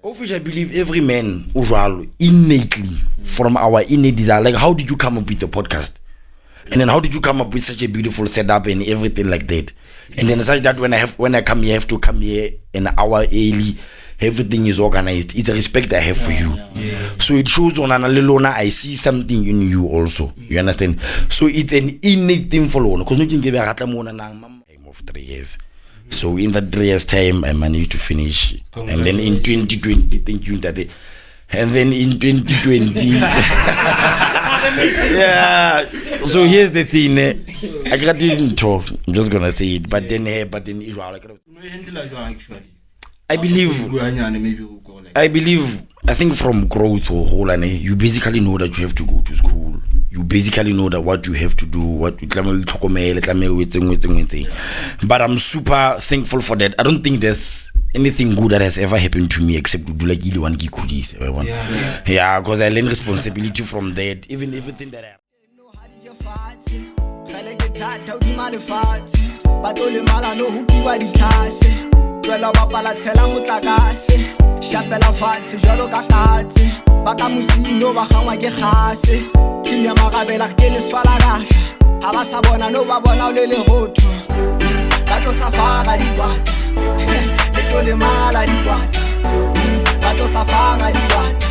Officially, I believe every man, usual, innately, from our innate desire, like how did you come up with the podcast? And then how did you come up with such a beautiful setup and everything like that? And then such that when I come here, I have to come here an hour early. Everything is organized. It's a respect I have for you. So it shows on Analilona, I see something in you also. You understand? So it's an innate thing for Lona. Because nothing give a time of 3 years. So in that 3 years time, I managed to finish. And then in 2020, thank you, Daddy. And then in 2020, yeah. So here's the thing. I didn't talk. I'm just gonna say it. But then Israel. I think from growth or whole, you basically know that you have to go to school. You basically know that what you have to do, but I'm super thankful for that. I don't think there's anything good that has ever happened to me except to do like one kikudis. Yeah, because I learned responsibility from that. Even everything that I Twela bapala tshela motlakase shapela fatshe jalo ka katse ba ka musino ba gangwa ke gase team ya magabela ke ne swala rasha ha ba sa bona no ba bona o le legotho ba tlo safara dikwata le tlo le mala dikwata ba tlo safara dikwata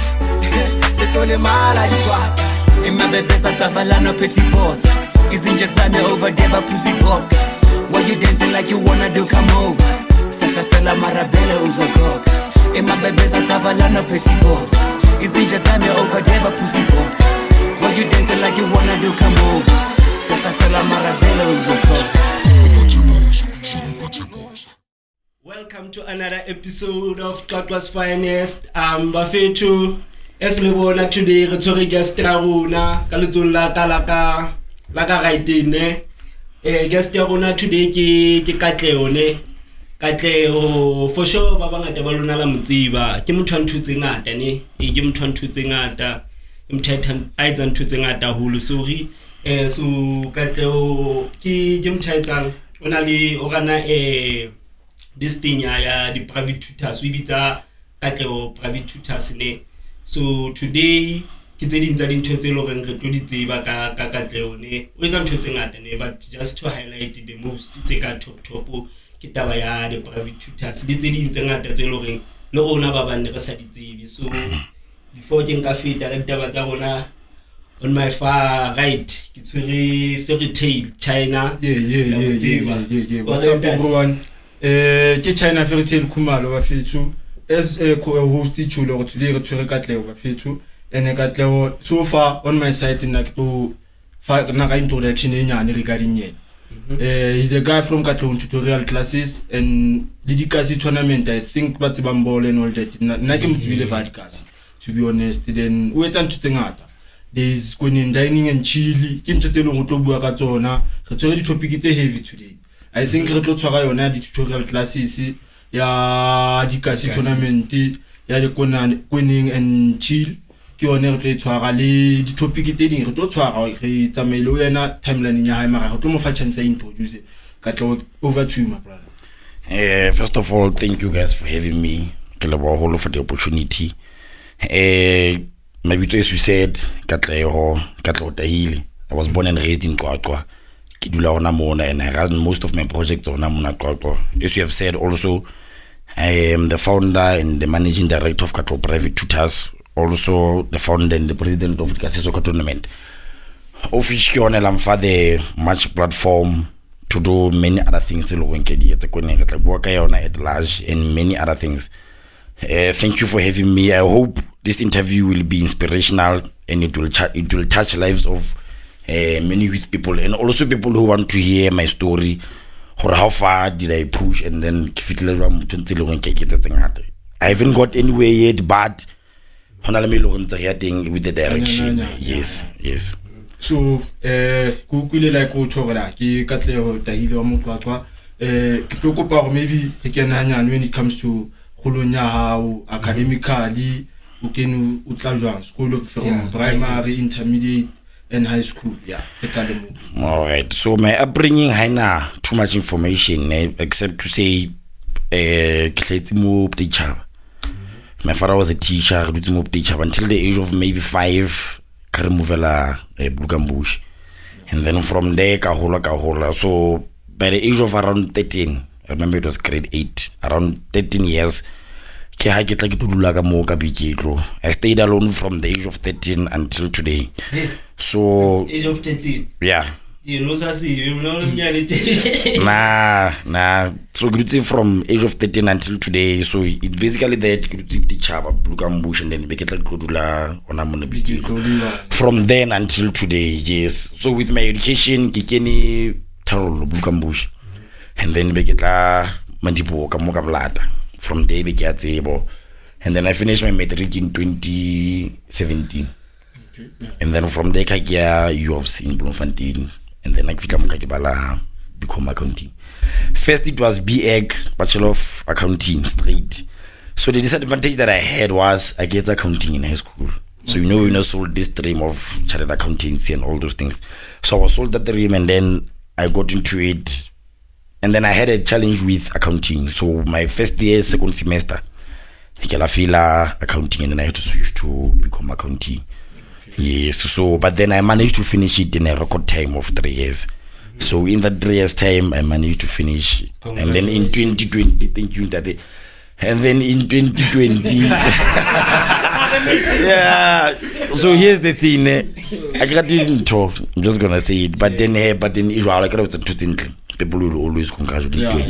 le tlo le mala dikwata imabebe sa tavala no petit boss izinje zame over there ba pussy vodka why you dancing like you wanna do come over Sahlasela marabele uzokoka Imabebe zatavala no petit boss Izinje zami over there pussy boy Why you dancing like you wanna do come over Sahlasela marabele uzokoka. Welcome to another episode of Qwaqwa's Finest. Bafethu eslebona today re tshwere guest ra rona ka letsong la ka raitine. Guest ya rona today ke Katleho ne. Katleho for sure ba bangata ba lona la motsiba ke motho a nthutse ngata ne ke motho a nthutse ngata imthetha a etsa nthutse ngata holo sorry so Katleho ke motho a etsang ona le orana this thing ya di private tutors we bitsa Katleho private tutors ne so today ke tse ding tsa dintho tse lo reng re tlo di tseba ka Katleho ne o etsa ntho tse ngata ne but just to highlight the most tse ka top ke taba ya the private tutors di tse ding tse ngata tse lo reng le rona ba bane re sa di tsebe so before ke nka feta le taba tsa rona on my far right ke tswere fairy tale Chyna yeah what's up everyone ke Chyna fairy tale Khumalo ba fethu as a co-host ithulo go tsile re tswere Katleho ba fethu ene Katleho so far on my side na to fa na ka introduction e nyane regarding yena. He's a guy from Katleho tutorial classes and Dikasi tournament. I think but ball and all that. Na ke mtsibile va Dikasi to be honest. Then o etsa ntutse ngata. There's going dining and chili. Ke ntutse lo go bua ka tsona. Re tsere di topic tse heavy today. I think re tlo tshwara yona di tutorial classes ya Dikasi tournament ya le winning and chill. Ke yone re tlo tshwara le di topic tse ding re tlo tshwara re tsamaile o yena timeline ya hae mara re tlo mo fa chance ya introduce Katleho over to you my brother. First of all, thank you guys for having me. Ke leboha holo for the opportunity. Maybe as you said Katleho tahile. I was born and raised in Qwaqwa. Ke dula hona mona and I run most of my projects hona mona Qwaqwa. As you have said also, I am the founder and the managing director of Katleho Private Tutors. Also the founder and the president of Dikasi SoccerTournament. Officially I'm for the match platform to do many other things at large and many other things. Thank you for having me. I hope this interview will be inspirational and it will touch lives of many youth people and also people who want to hear my story or how far did I push and then I haven't got anywhere yet but with the direction. Yes. So ku kwile like o tshogela ke Katleho tahile wa moqwaqwa ke tlo kopa maybe re kena hanyane when it comes to kholonya hao academically o kenu o tla jwang school from primary intermediate and high school all right so my upbringing haina too much information except to say ke tletse mo teacher My father was a teacher, until the age of maybe 5, I removed Bush. And then from there, Kahola. So by the age of around 13, I remember it was grade 8, around 13 years, I stayed alone from the age of 13 until today. So age of 13? Yeah. You know, Nah. So from age of 13 until today. So it's basically that Bush and then from then until today, yes. So with my education, Bush, and then from there, and then I finished my matric in 2017. Okay, yeah. And then from there, I got UFS in Bloemfontein. And then I become accounting. First, it was BAg, Bachelor of Accounting, straight. So the disadvantage that I had was I get accounting in high school. So we sold this dream of chartered accountancy and all those things. So I was sold that dream, and then I got into it. And then I had a challenge with accounting. So my first year, second semester, I feel accounting, and then I had to switch to become accounting. Yes, so but then I managed to finish it in a record time of 3 years. So in that 3 years time, I managed to finish. And then in 2020, thank you, Daddy. And then in 2020, yeah. So here's the thing, I didn't talk. I'm just gonna say it, but then Israel, people will always congratulate you.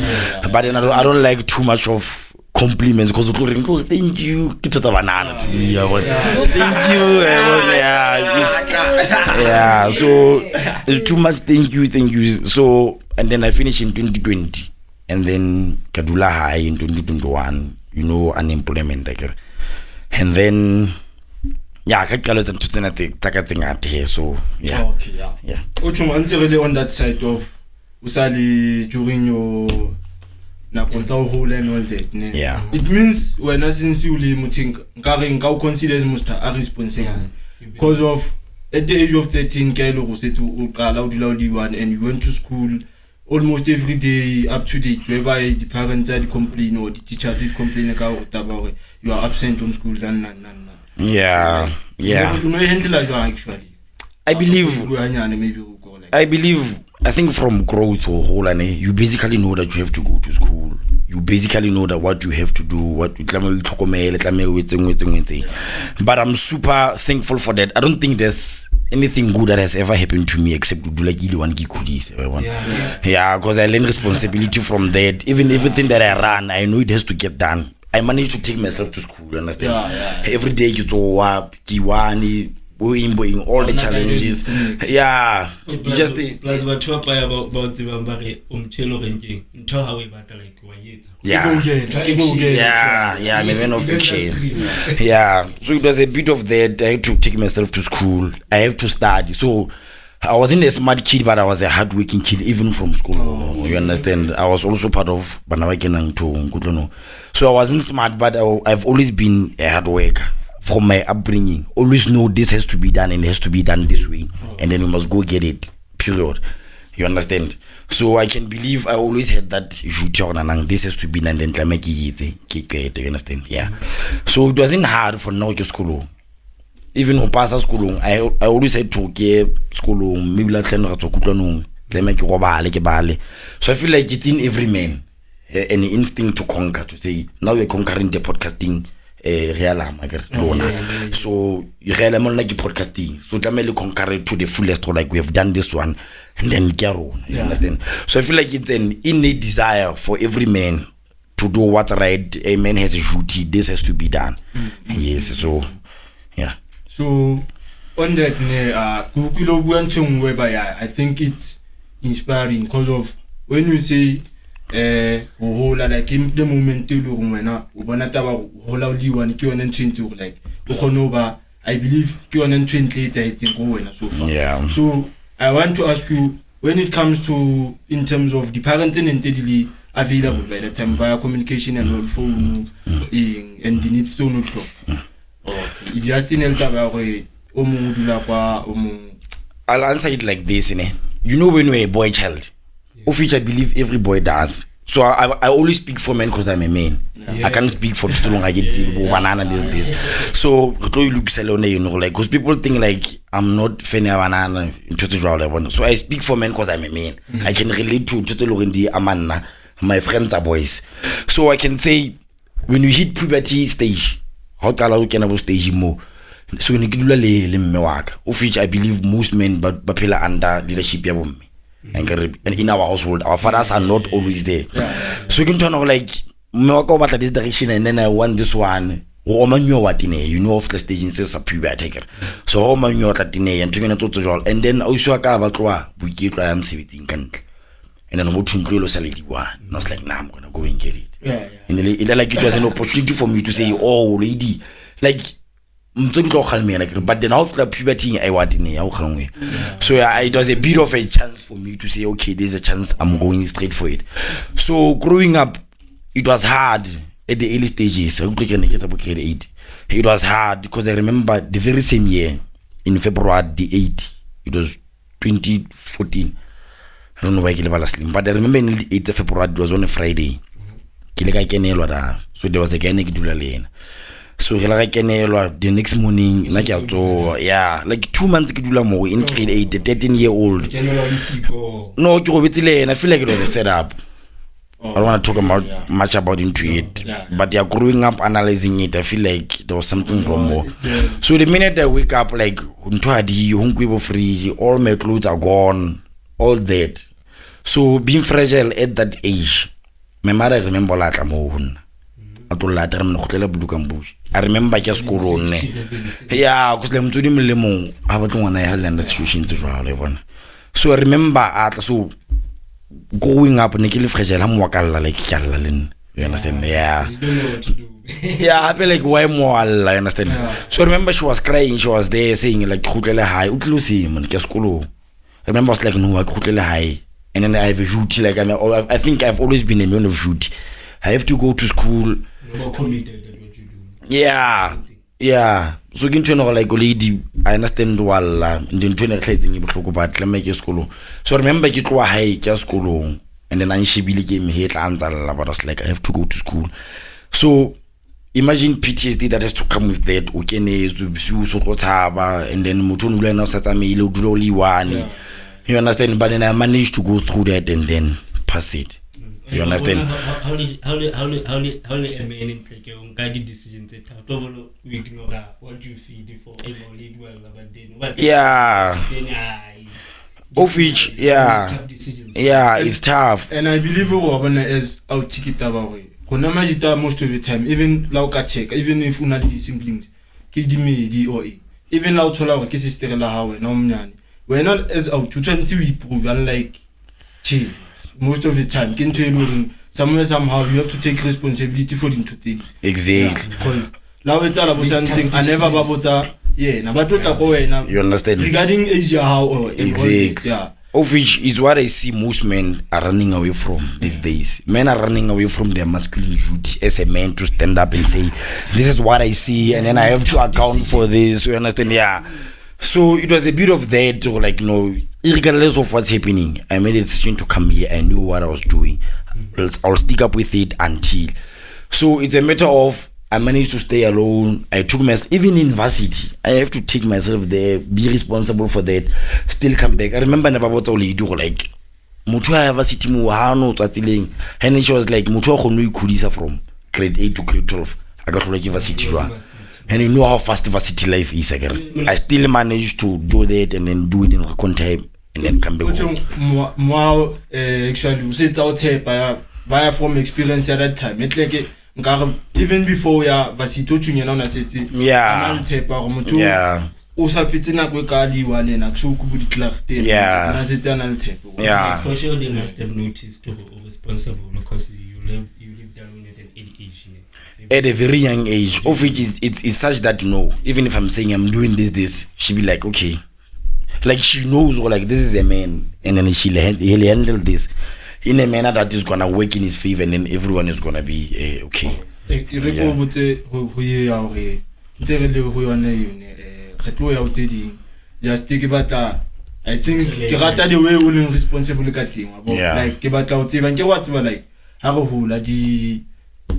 But then I don't like too much of compliments because thank you, it's a banana to me. Thank you, yeah. So it's too much. Thank you. So and then I finished in 2020, and then Kadula High in 2021. Unemployment again, and then I can't so yeah. Okay, yeah. Until on that side of Usali during your. Whole and all that. Yeah. It means when since you consider as responsible because of at the age of 13, and you went to school almost every day up to date, whereby the parents are complaining or the teachers are complaining about you are absent from school. Yeah. Actually. I think from growth or whole, you basically know that you have to go to school. You basically know that what you have to do, but I'm super thankful for that. I don't think there's anything good that has ever happened to me except to do like one because I learned responsibility from that. Even everything that I run, I know it has to get done. I managed to take myself to school, you understand? Every day you go up, Kiwani, all the challenges. Yeah. Just plus what you about the ranking. I'm a man of action. Yeah. So it was a bit of that. I had to take myself to school. I have to study. So I wasn't a smart kid, but I was a hardworking kid, even from school. You understand? I was also part of Banawakenang too. So I wasn't smart, but I've always been a hard worker. From my upbringing, always know this has to be done and it has to be done this way, and then we must go get it. Period. You understand? So I can believe I always had that. This has to be done. Then you understand? Yeah. So it wasn't hard for now to school. Even who pass school, I always had to get school. Maybe like so I feel like it's in every man an instinct to conquer. To say now you're conquering the podcasting. So you like podcasting, so tell conquer it to the fullest, like we have done this one, and then you understand? So I feel like it's an innate desire for every man to do what's right. A man has a duty, this has to be done. Yes, so yeah. So on that, I think it's inspiring because of when you say like in the moment I believe so far. Yeah. So I want to ask you, when it comes to in terms of the parenting and steadily available by the time via communication and all phone and the needs to not shop. Okay. It's just in I'll answer it like this, when you're a boy child, of which I believe every boy does. So I always speak for men because I'm a man. I can't speak for too long. I get banana this. So you know, like, because people think like I'm not fan of banana. So I speak for men because I'm a man. I can relate to Amanna. My friends are boys. So I can say when you hit puberty stage, how can I stage more? So when you do of which I believe most men but under leadership of me. And in our household, our fathers are not always there. So you can turn on like this direction and then I want this one. You know of the stage in sales of puberty. So how man you and then also I am 17 country. And then I'm to salary one. And I was like, nah, I'm gonna go and get it. And then, like it was an opportunity for me to say, oh lady, like but then after puberty I want in so it was a bit of a chance for me to say, okay, there's a chance, I'm going straight for it. So growing up, it was hard at the early stages. It was hard because I remember the very same year in February the 8th, it was 2014. I don't know why I sleep, but I remember in the 8th of February, it was on a Friday. So there was a guy so the next morning, like 2 months more in grade 8, the 13-year-old. No, I feel like it was a setup. I don't want to talk about much about into it, but growing up analyzing it, I feel like there was something wrong more. So the minute I wake up, like free, all my clothes are gone, all that. So being fragile at that age, my mother remember like I remember just school on because I'm to the I was one I had the situation to so I remember so growing up Nikki fragile I'm like you understand? I feel like why more I understand. So I remember she was crying, she was there saying like high school. I remember I was like no I high and then I have a duty like I think I've always been a man of duty. I have to go to school. More committed at what you do. Yeah. So like lady, I understand well. So remember you go high just school, and then she really gave me hate and I was like I have to go to school. So imagine PTSD that has to come with that. And then you understand? But then I managed to go through that and then pass it. You understand? How a man in guided decisions that we ignore what you feed for a lead well, but then what? Of which, it's tough. And I believe is out ticket most of the time, even lauka check, even if una the siblings, me DOE, even loud solar kisses Stella Howe, no we're not as out to 20 we prove unlike most of the time, somewhere somehow you have to take responsibility for the today. Exactly. Because now it's all about something I never about you understand? Regarding Asia, how exactly. Of which is what I see most men are running away from these days. Men are running away from their masculine duty as a man to stand up and say, this is what I see, and then I have to account for this. You understand? So it was a bit of that, like, regardless of what's happening, I made a decision to come here. I knew what I was doing. I'll stick up with it until. So it's a matter of I managed to stay alone. I took myself, even in varsity, I have to take myself there, be responsible for that, still come back. I remember never what only do like Mutua varsity and she was like Mutua from grade 8 to grade 12. I got like varsity. And you know how fast varsity life is. I still managed to do that and then do it in record time and then come back. Actually, we sit out here by from experience at that time. It's like even before varsity na city. For sure they must have noticed to be responsible because you live down at an age. At a very young age, of which it's such that even if I'm saying I'm doing this, she be like, okay, like she knows like this is a man, and then he'll handle this in a manner that is gonna work in his favor, and then everyone is gonna be okay. Just take about I think the way we're responsible like ha re hola di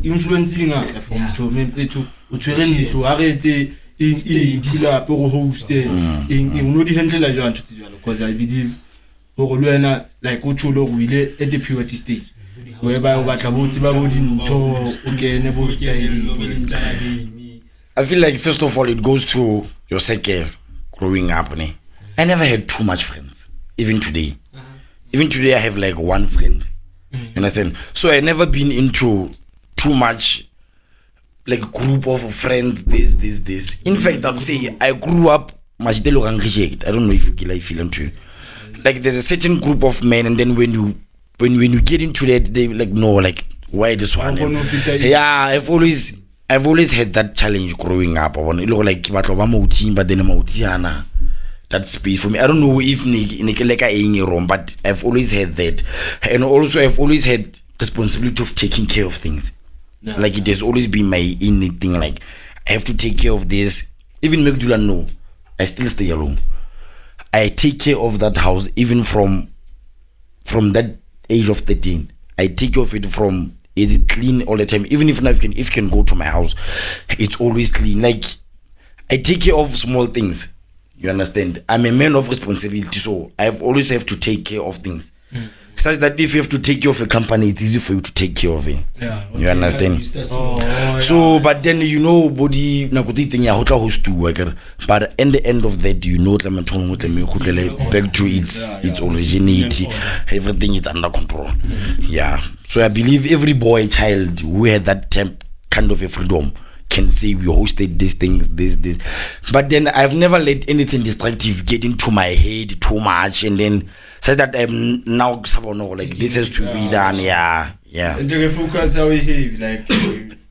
influence ngata from Jomen fethu o tshwere ntlo ha re etse pula pe go host no di handle la jwang tshitsi jwalo because I believe go le wena like o tsholo go ile at the purity stage whereby o batla botsi ba bo dintho o kene bo style. I feel like first of all it goes to your circle growing up. I never had too much friends. Even today I have like one friend. You understand? So I never been into too much like group of friends, this. In fact, I'll say I grew up much reject. I don't know if you feel into like there's a certain group of men, and then when you get into that, they like no, like why this one? Yeah, I've always had that challenge growing up. I want to look like but then that space for me. I don't know if wrong, but I've always had that, and also I've always had responsibility of taking care of things. No, like it has always been my innate thing. Like I have to take care of this. Even Megdula, no, I still stay alone. I take care of that house even from that age of 13. I take care of it from is it clean all the time. Even if you can go to my house, it's always clean. Like I take care of small things. You understand? I'm a man of responsibility, so I've always have to take care of things. Such that if you have to take care of a company, it's easy for you to take care of it. Yeah, you understand? So, but then body host to work. But in the end of that, back to its originality. Everything is under control. Yeah. So I believe every boy, child who had that kind of a freedom can say we hosted these things, this. But then I've never let anything destructive get into my head too much, and then say that I'm now like this has to be done. Yeah. And the focus how we behave, like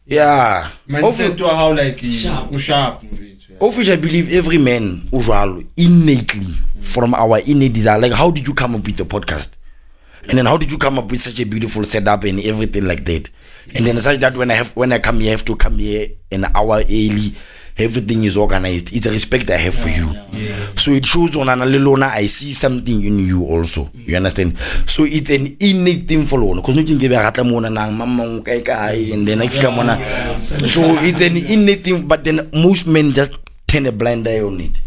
yeah. Mindset to how like sharp. Officially, I believe every man innately from our innate desire. Like, how did you come up with the podcast? And then how did you come up with such a beautiful setup and everything like that? And then such that when I come here, I have to come here an hour early. Everything is organized. It's a respect I have for you. So it shows on Analilona, I see something in you also. You understand? So it's an innate thing for Lona. Because you can give a and then so it's an innate thing, but then most men just turn a blind eye on it.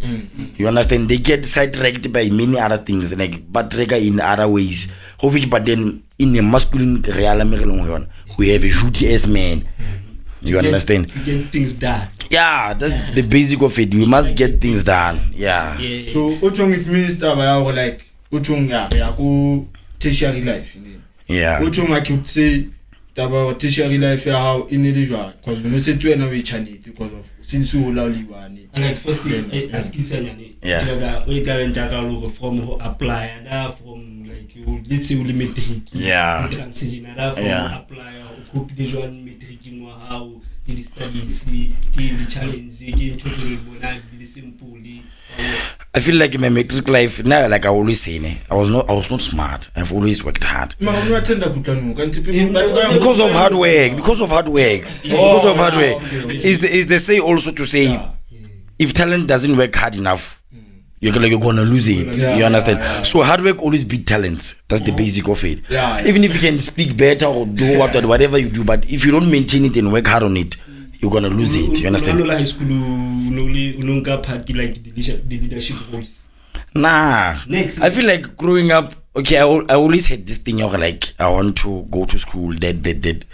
You understand? They get sidetracked by many other things, like but in other ways. But then in a masculine realm, we have a duty as man. You understand? You get things done. Yeah, that's the basic of it. We must get things done. Yeah. So, it means that like go tertiary life. Yeah. I could say about tertiary life how individual because we say to another channel because of since you lovely one. And like firstly, ask you we can from apply from like you let's say metric. Yeah. Apply or metric how the studies the challenge simple. I feel like in my metric life now, like I always say, I was not smart. I've always worked hard. Because of hard work. Because of hard work. Is the say also to say, if talent doesn't work hard enough, you're gonna lose it. You understand? So hard work always beat talent. That's the basic of it. Even if you can speak better or do whatever you do, but if you don't maintain it and work hard on it, you're gonna lose it. You understand? High school, like the leadership roles. Nah. Next, I feel like growing up. Okay, I always had this thing of like I want to go to school. That.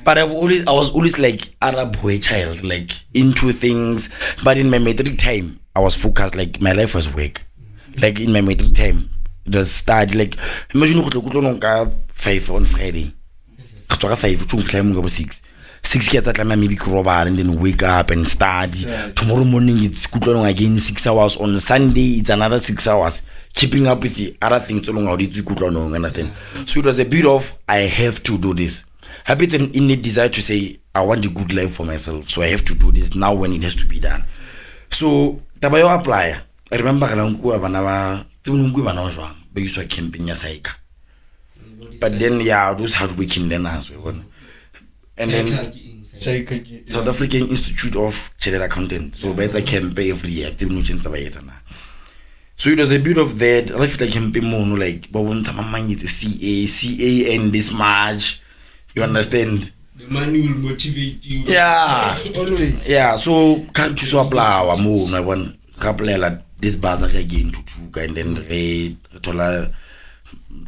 But I was always like Arab boy child, like into things. But in my metric time, I was focused. Like my life was work. Like in my metric time, it was start. Like imagine 5 on Friday. 5 6. 6 kids at maybe crowbar and then wake up and study. Tomorrow morning it's good long again 6 hours. On Sunday it's another 6 hours. Keeping up with the other things so long how it's good long, understand? So it was a bit of I have to do this. I have an innate desire to say I want a good life for myself, so I have to do this now when it has to be done. So tabayo apply. I remember but you saw camping yasaika. But then those hard working then as well. And then South African Institute of Chartered Accountant. So better camp every year. So it was a bit of that. I feel like campaign more like but when my mind is CA and this March. You understand? The money will motivate you. Yeah. Always. Yeah, so can't choose a flower more. I want to this bazaar again to two and then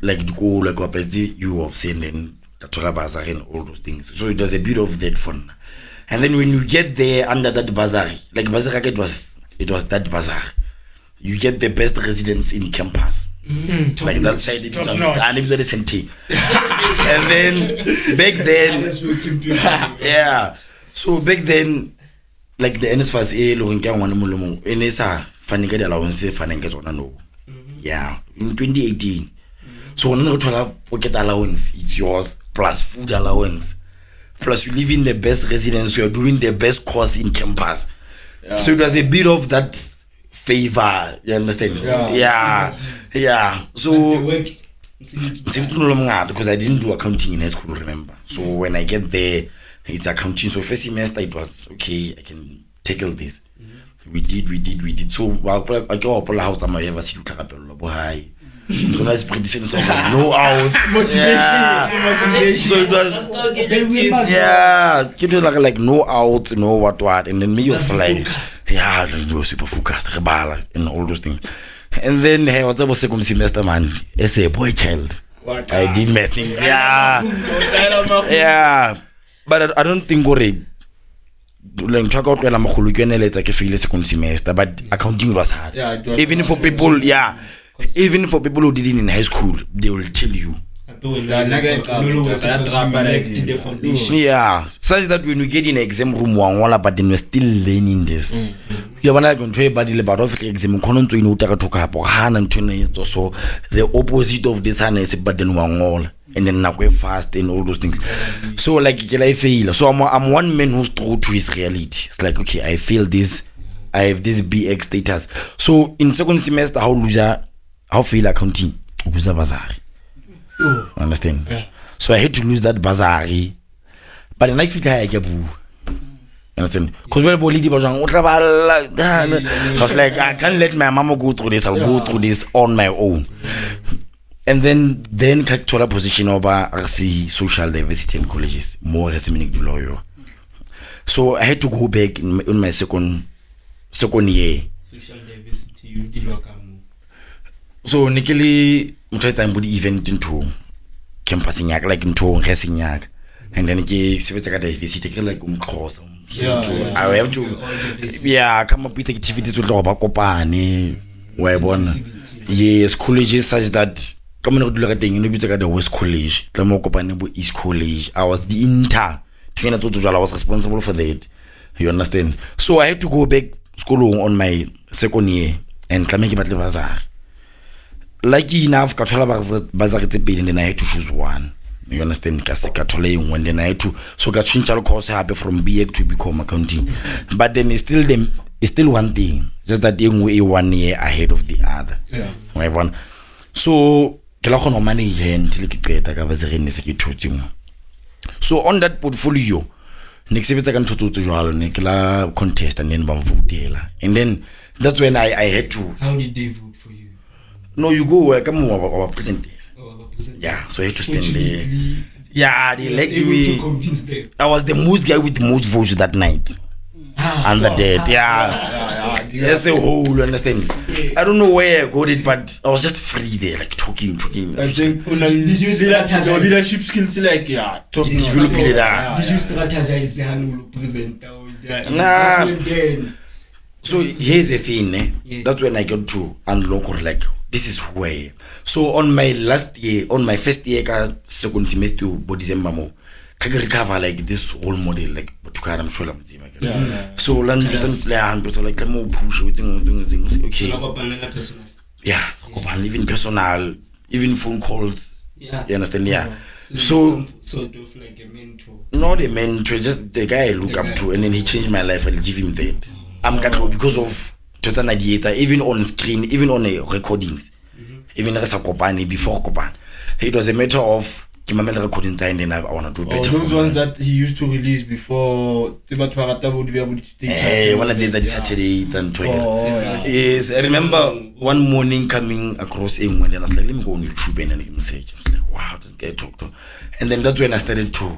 like to go like up at the UFS and then the bazaar and all those things. So it was a bit of that fun. And then when you get there under that bazaar, like bazaar it was that bazaar. You get the best residents in campus. Like that side it was the same thing. And then back then yeah. So back then like the NSFAS NSA funding allowance funding no. Yeah, in 2018. So when you pocket allowance, it's yours plus food allowance. Plus you live in the best residence, you are doing the best course in campus. Yeah. So it was a bit of that favor, you understand? Yeah. So because I didn't do accounting in high school, remember. So when I get there, it's accounting. So first semester it was okay, I can tackle this. We did. So I go up all house I'm ever see to high. So that's pretty sense of no out motivation. So it was like no out, no what, and then me was like we were super focused, rebala and all those things. And then hey, what's up second semester man? As a boy child, I did my thing. Yeah. But I don't think like check out when I'm later feel second semester, but accounting was hard. Even for people, even for people who did it in high school, they will tell you. Yeah, such that when you get in exam room, but then we're still learning this. You are going to try about the exam. So the opposite of this is but then and then now fast and all those things. So like I feel. So I'm one man who's true to his reality. It's like okay, I feel this. I have this BX status. So in second semester, how feel accounting? Understand? Yeah. So I had to lose that bazaar. But then I feel like understand? Because I was like, I can't let my mama go through this. I'll go through this on my own. And then Katleho position over RC social diversity and colleges more as a lawyer. So I had to go back in my second year. Social diversity, you did welcome. So Nikili time would event into campus like into Hessingak. And then he said diversity like course. I have to come up with activities to about Kopani where one colleges such that coming out look at the West College, Tlamokopani East College. I was the inter I was responsible for that. You understand? So I had to go back school on my second year and Tlameki Battle Bazaar. Lucky enough, Katleho Bazaar and then I had to choose one. You understand? Katleho and then I had to so got change course happen from BX to become accounting. But then it's still one thing. Just that we 1 year ahead of the other. Yeah. So Katleho no manager until so on that portfolio, next year I can to contest and then vote. And then that's when I had to. How did they vote for you? No, you go come over present. Yeah, so I had to stand there. Yeah, they like me. To convince them. I was the most guy with the most votes that night. And that day, that's a whole understand. I don't know where I got it, but I was just free there, like talking. I think did you your leadership skills like talking? Did you strategize the present? So here's the thing, that's when I got to unlock like this is who I am. So on my first year, second semester, December mo, I recover like this whole model like I'm sure I'm so land just plan but like more push things okay. Yeah, even personal, even phone calls. Yeah. You understand? Yeah. So sort of like a mentor. Not a mentor, just the guy I look up to, and then he changed my life. I'll give him that. I'm Katleho because of Total Nadiator, even on screen, even on the recordings, even as a Kopani before Kopan. It was a matter of my main recording time, then I want to do better. Those ones that he used to release before TshepoThato would be able to stay. Hey, one of the days Saturday and yes, I remember one morning coming across him and then I was like, let me go on YouTube and then message. I was like, wow, this guy talk to. And then that's when I started to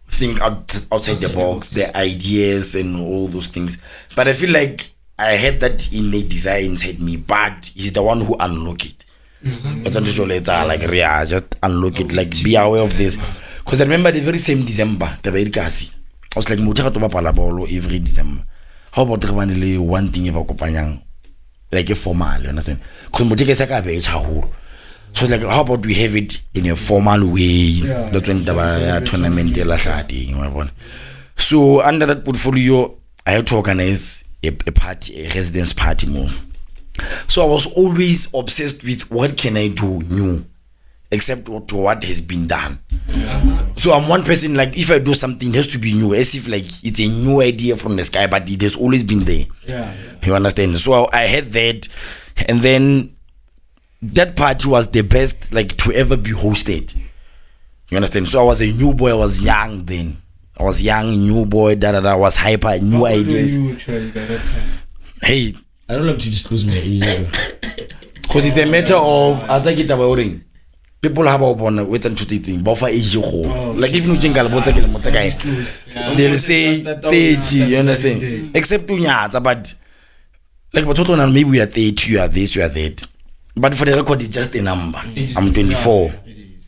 think outside the box, the ideas and all those things. But I feel like I had that innate desire inside me, but he's the one who unlocked it. But like, yeah, just unlock it, like, be aware of this. Because I remember the very same December, the Dikasi. I was like, every December. How about one thing about Kopanyang? Like a formal, you understand? Because so it's like, how about we have it in a formal way? That's when the tournament. So under that portfolio, I had to organize a party, a residence party more. So I was always obsessed with what can I do new, except what has been done. So I'm one person, like, if I do something, it has to be new, as if like it's a new idea from the sky, but it has always been there. You understand? So I had that, and then that party was the best, like, to ever be hosted. You understand? So I was a new boy, I was young then. I was young, new boy, I was hyper, new ideas. How old were you actually by that time? Hey, I don't like to disclose my age. Because it's a matter of, I think it's about people have on wait and to thing, buffer age. Like if you think about they'll say 30, you understand? Except to but like but total maybe we are 30, you are this, you are that. But for the record, it's just a number. I'm 24.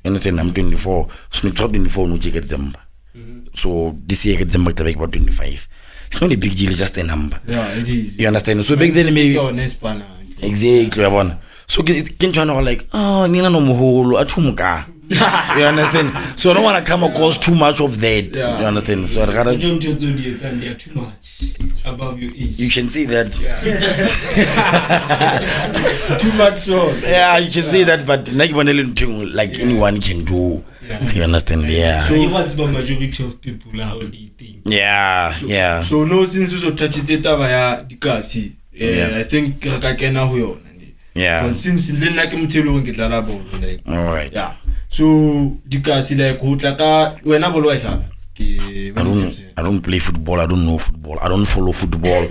You understand? I'm 24. So I'm 24 no check December. So this year December to make about 25. It's not a big deal, it's just a number. Yeah, it is. You understand? So back then maybe exactly one. So can you know like nina no muholo atumuka. You understand? So I don't want to come across too much of that. You understand? So I gotta don't tell you that they are too much above your age. You can say that. Too much so. Yeah, you can say that, but like anyone can do. You understand? Yeah. So what's the majority of people are only think? Yeah. So no, since you so touch it via Dikasi, I think I can now huyo. Yeah. Since then like mtelo ngidlala ball like. All right. Yeah. So Dikasi like who tlaka wena bolo wa sha. I don't play football. I don't know football. I don't follow football.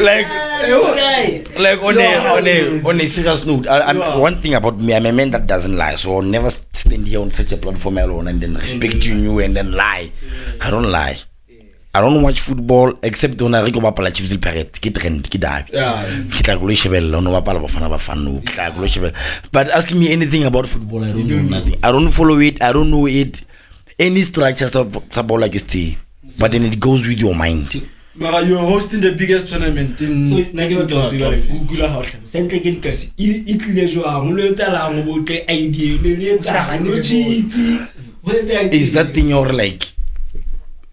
like on a serious note, one thing about me, I'm a man that doesn't lie. So I'll never stand here on such a platform alone and then respect you and then lie. I don't lie. I don't watch football except when I go back to Chiefs Parrot. But ask me anything about football, I don't know nothing. I don't follow it. I don't know it. Any structures of football like it's but then it goes with your mind. Mara, you're hosting the biggest tournament in. So nagela Google ha hla. Sentle ke Dikasi. It le jwa mo le tala mo botle idea le tsa no cheat. Is that thing you're like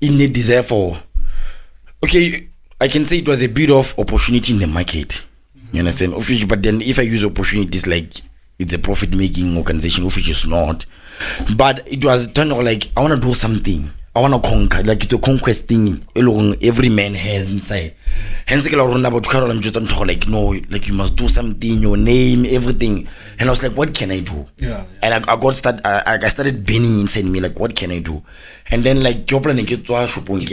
in the desire for? Okay, I can say it was a bit of opportunity in the market. You understand? But then if I use opportunities like it's a profit making organization, which is not. But it was kind of like I want to do something. I want to conquer, like it's a conquest thing every man has inside. Hence, I'm just like, no, like you must do something, your name, everything. And I was like, what can I do? Yeah. And I started burning inside me, like, what can I do? And then, like, you're planning to like,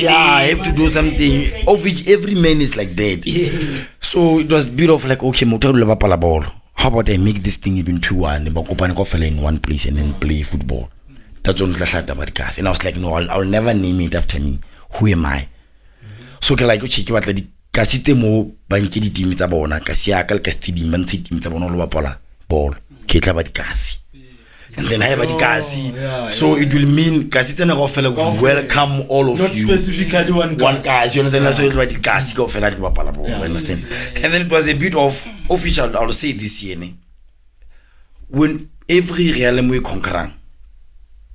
I have to do something, of which every man is like that. So it was a bit of like, okay, how about I make this thing even 2-1 in one place and then play football? That's what Dikasi. And I was like, no, I'll never name it after me. Who am I? So like Dikasi temo banke di team tsa bona ka siaka ka stadium man team tsa bona lo bapala ball ke tla ba Dikasi. And then I have Dikasi. So it will mean Kasi tena go fela welcome all of not you. Not specifically one guys. You understand? So it's like Dikasi go fela ba pala ball. Understand? And then it was a bit of official. I'll say this year. When every realm we conquer,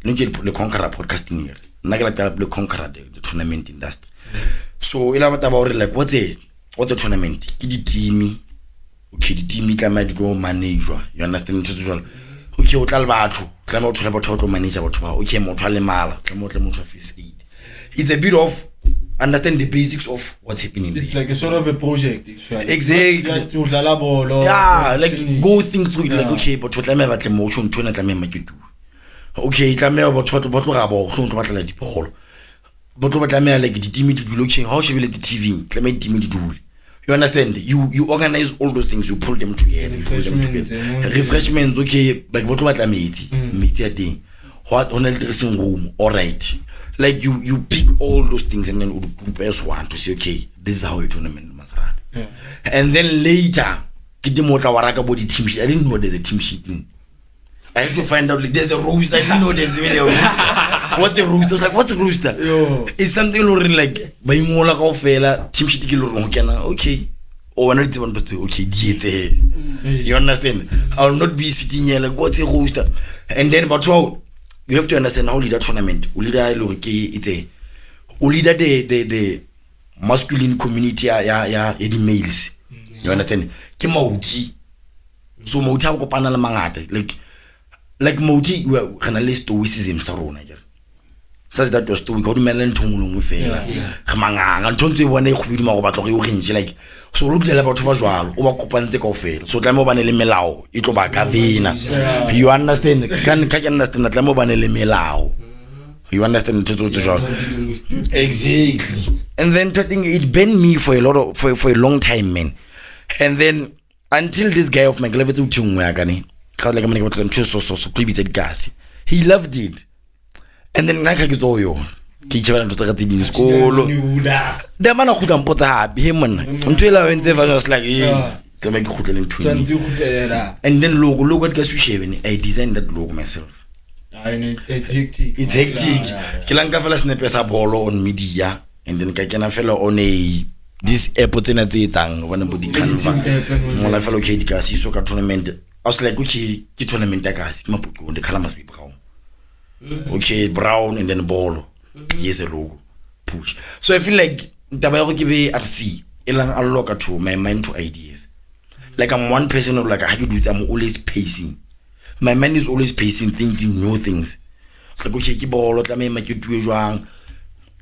le conqueror podcasting here. Nagala le conqueror the tournament industry. So ila about like what's a tournament? Ki team. Okay, the team can go manager. You understand? Okay, o tla batho tla mo thola batho go manager batho ba okay motho a le mala tla mo tla motho face aid. It's a bit of understand the basics of what's happening. It's like a sort of a project, actually. Exactly. Just to dlala bolo. Yeah, like go think through it, like okay, but what tlameha batla motion tona tlameha maketu. Okay, tlameha batho ba tlo rabo go batla di bolo. But what tlameha like the team to do looking how she will let the TV, tlameha team to do. You understand? You organize all those things, you pull them together, refreshments, okay, like what tlameha meet a day. What on the dressing room, all right. Like you pick all those things and then group as one to say, okay, this is how a tournament must run. Yeah. And then later, body team sheet. I didn't know there's a team sheet. I had to find out like there's a roster. I didn't know there's even a roster. What's a roster? I was like, what's a roster? Yo. It's something like by mola ka fela team sheet okay. Or not even to okay, DT. You understand? I will not be sitting here like what's a roster? And then but you have to understand how leader tournament. The masculine community the males. You understand? Ke mauti. So mauti ha go pana le mangata like mauti we kana le stoicism sa rona jare. Such that was stoic go dumela ntongolong we fela. Ga manganga ntontse bona e khubidima go batla go e ringe like so lo dlela batho ba jwalo o ba kopantse kaofela so tla mo bane le melao e tlo ba ka vena. You understand? Can understand that mo bane le melao. You understand to jwalo. Exactly. And then I think it bent me for a long time, man. And then until this guy of my level to Qwaqwa like I'm going to so Dikasi. He loved it. And then I get all you. Kitchen to start in school. The man who can put happy him until I went there was like to make good and then logo at Gasu I designed that logo myself. It's hectic. It's hectic. Kilanka fella snipers up all on media and then Kakana fella on a this opportunity tang when body can more like fellow Dikasi SoccerTournament. I was like okay, tournament Dikasi the color must be brown. Okay, brown and then ball. Here's a logo. Push. So I feel like Tabayoko give RC elang unlock to my mind to ideas. Like I'm one person of like how you do it, I'm always pacing. My mind is always pacing, thinking new things. It's like okay, keep ball, let me make you do it wrong.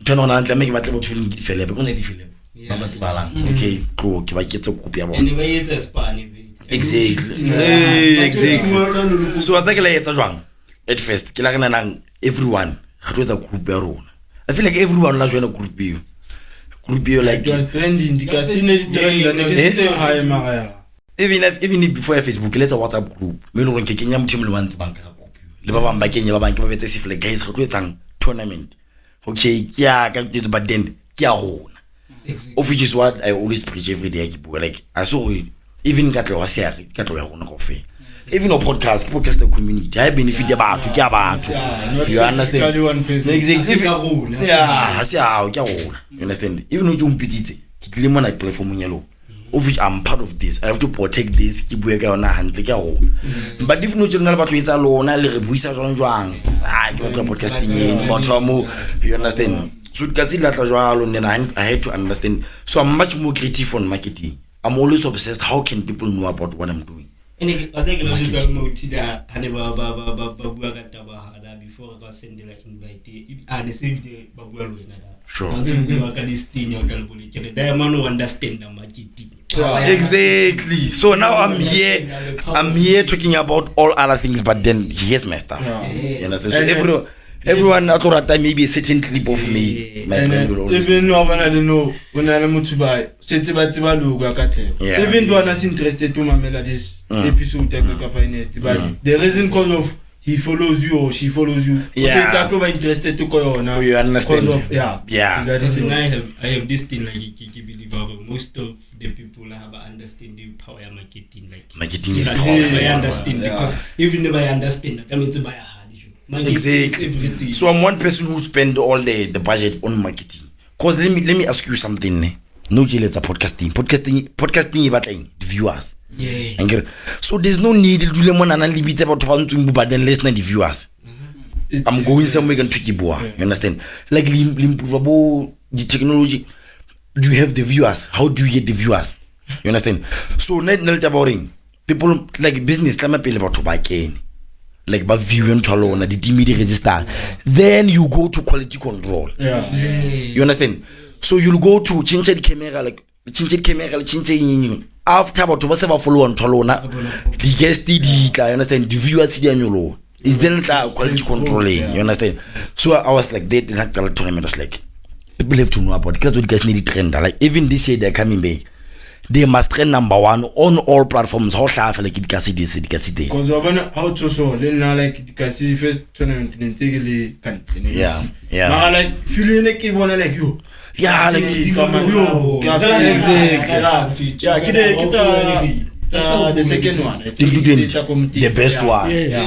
Turn on and let me get what you need to feel. Okay, cool. Can I get a copy about exactly. So what's like wrong? At first, everyone was a group. I feel like everyone loves when a group you. Group you like just trending. Dikasi even if before Facebook, let's a WhatsApp group. Me no Kenya mchimlo want bank group. Le baba mba Kenya baba nke ba vetse sifle guys go twetang tournament. Okay, kya ka ditso but then kya hona. Of which is what I always preach every day. Like I saw it, even Katleho series, Katleho ya hona go fe. Even a podcast the community. I benefit about to you understand? Exactly. Yeah, you understand? Even though you petite, Kitlimon I play for Munyalo. Of which I'm part of this. I have to protect this, keep working on hand, like but if no journal about it alone, I'll research on Juan. I go to podcasting you understand? So then I had to understand. So I'm much more creative on marketing. I'm always obsessed. How can people know about what I'm doing? And I think I was before I send like invite and the same day sure. Understand the marketing. Exactly. So now I'm here talking about all other things, but then here's my stuff. You understand? So everyone at that time maybe a certain clip of me. Even no one I don't know when I'm to buy. Even though I'm not interested to mamela this episode technical finance, but the reason cause of he follows you or she follows you. Yeah. So it's interested to call now. You understand? Of, yeah. I have this thing like most of the people have understanding power marketing. Like marketing is I understand because even if I understand, I mean to buy a hard issue. Exactly. So I'm one person who spend all the budget on marketing. Cause let me ask you something. No jail, it's a podcasting. Podcasting about the viewers. Yeah. So there's no need to do lemon and limit about but then less than the viewers. I'm going somewhere and tricky boy. You understand? Like the technology. Do you have the viewers? How do you get the viewers? You understand? So not about people like business. Let me pay about to buy cane. Like by viewing to alone, the media register. Then you go to quality control. Yeah. You understand? So you'll go to change the camera like change after about to ba follow on tholona the guest did you understand the viewers di anyolo is then quality controlling you understand. So I was like that in actual tournament was like people have to know about because what guys need to trend like even this year they're coming back. They must trend number 1 on all platforms. How sharp like Dikasi this, Dikasi day. Because we're how to so then now like Dikasi first tournament in Tegeli can. Yeah. Now like feeling like you wanna like you. Yeah, like you. Exactly. Yeah, kita the second one. The best one. Yeah,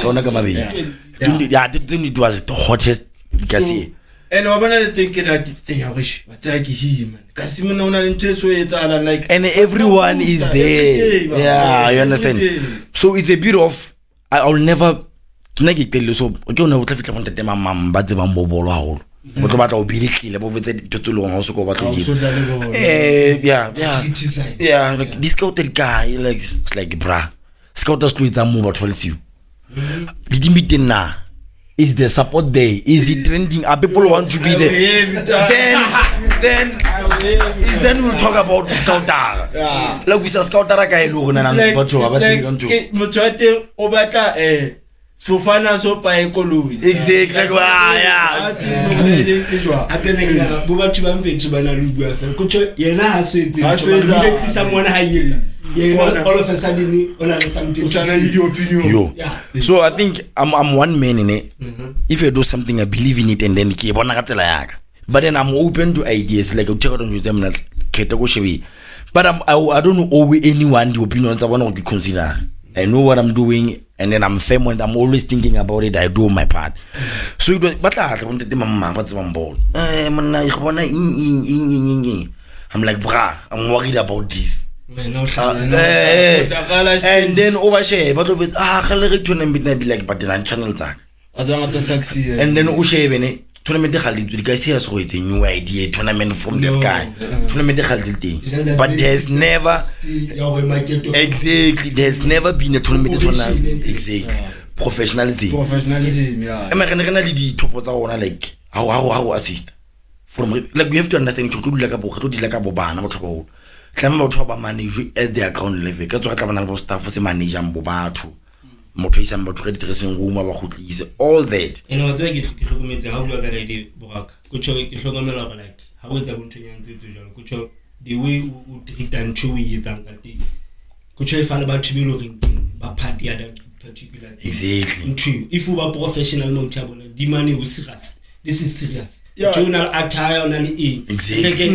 it was the hottest Dikasi. And I'm thinking that thing I wish what's like man. Kasi mo na interest like and everyone is there. Yeah, you understand. So it's a bit of I'll never nake tell you so okay una utla fitla kontate mamma ba tseba mbobolo haholo. Mo tlo batla o bile tlile bo vetse ditotolong ha o se go batla give. Yeah, like this guy like it's like bra. Scout us to it mo ba tells you. Did you meet na? Is the support there? Is it trending? Are people want to be there? Then we'll talk about scouter. Yeah. Like we say scouter ka elo na na batho ba tseng ntho. Motswate o batla Fofana so pa ekolowi. Exactly. Yeah. Apena bo batho ba mfetsi bana lu bua fa. Kutho yena ha so etse. Someone ha yetsa. Yeah, all of a sudden, on something. Yo. Yeah. So I think I'm one man in it. If I do something, I believe in it, and then keep on but then I'm open to ideas. Like but I don't owe anyone the opinions I want to consider. I know what I'm doing, and then I'm firm when I'm always thinking about it. I do my part. So it was, but I wanted to mama, what's one ball? I'm like, brah, I'm worried about this. And then overshare, but of it, tournament be like, but then channel tag. And then Ushe, tournament the guy has a new idea, tournament from the sky. Tournament, but there's never exactly, there's never been a tournament exactly. Professionalism, yeah. I'm the top of our like how assist from like we have to understand to do like a book, to like a bobana, what Climb about top manage at the account level. That's what I'm about staff for manager and Bobatu. Motoris and about dressing room about all that. And I was doing it how do I get idea, Borak? Could show like how is the continuing to show the way we would hit and chewy it and that. Could show if I'm about to be looking, but party at that particular. Exactly. True. If we were professional, no trouble, the money was serious. This is serious. Journal attire on an E. Exactly.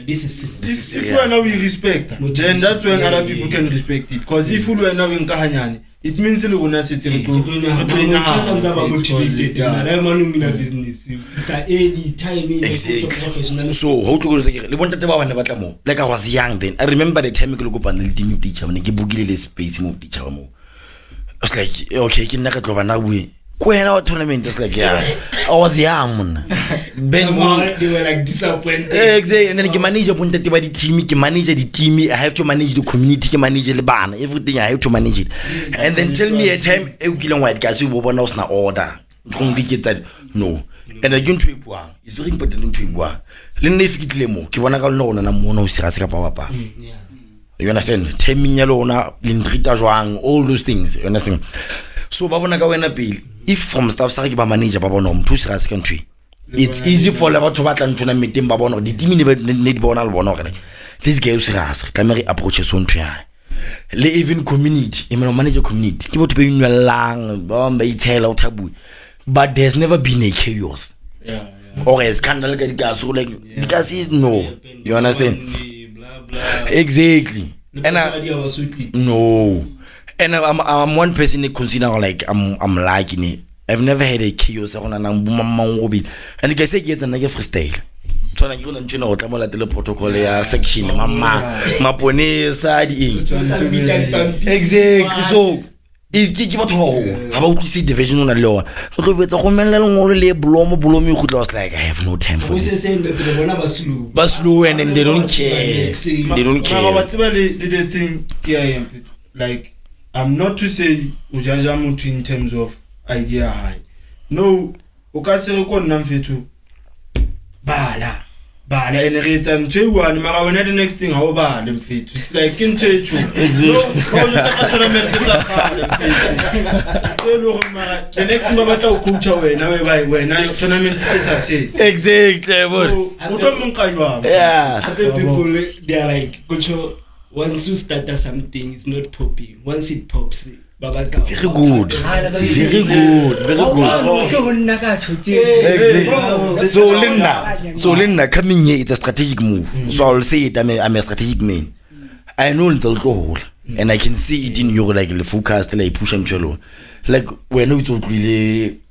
This is serious. If we are now we respect, then that's when other people can respect it. Because if we are now in Kahanyani, it means you will sit in business. So how to go to the like I was young then. I remember the time I go up and the teacher when I give Bugili space move teacher. I was like, okay, can I go now we when our tournament was like, yeah, I was young. They were like disappointed. Exactly, and then I manage appointed by the team, I have to manage the community, manage the ban, everything I have to manage it. And then tell me a time you kill white guys who were not na order. Don't get that no. And again to Qwaqwa, it's very important to Qwaqwa. If you get lemo, Kiwana no na mono sirasika papa. You understand? Teminyalona, Lindrita Joang, all those things. You understand? So babona ka wena pele if from staff sa ke ba manager ba bona mtho se ga secondary it's easy for la batho ba tla ntona meeting ba bona di team ne di bona le bona gore this guy o se ga se tla me re approach so ntho ya le even community e mena manager community ke botho be inwelang ba ba itshela o thabu but there's never been a chaos or a scandal ka Dikasi like Dikasi no you understand exactly and no. And I'm one person that consider like I'm liking it. I've never had a chaos on an and the guy said, get another freestyle. So I'm going to know the protocol section, my pony side. Exactly. So it's about see division on the law. It's a woman lost like I have no time for this. But slow and then they don't care. They don't care. What's the thing like I'm not to say ujajamutu in terms of idea high. No, ukasere ko namfetu. bala and return to one mara when the next thing how bad them fit like in church the next thing about our culture when tournament success exactly yeah people they are like once you start something it's not popping once it pops very good. So Linda coming here, it's a strategic move. So I'll say it, I'm a strategic man. I know little goal, and I can see it in your like the forecast, like push and cello. Like when we talk really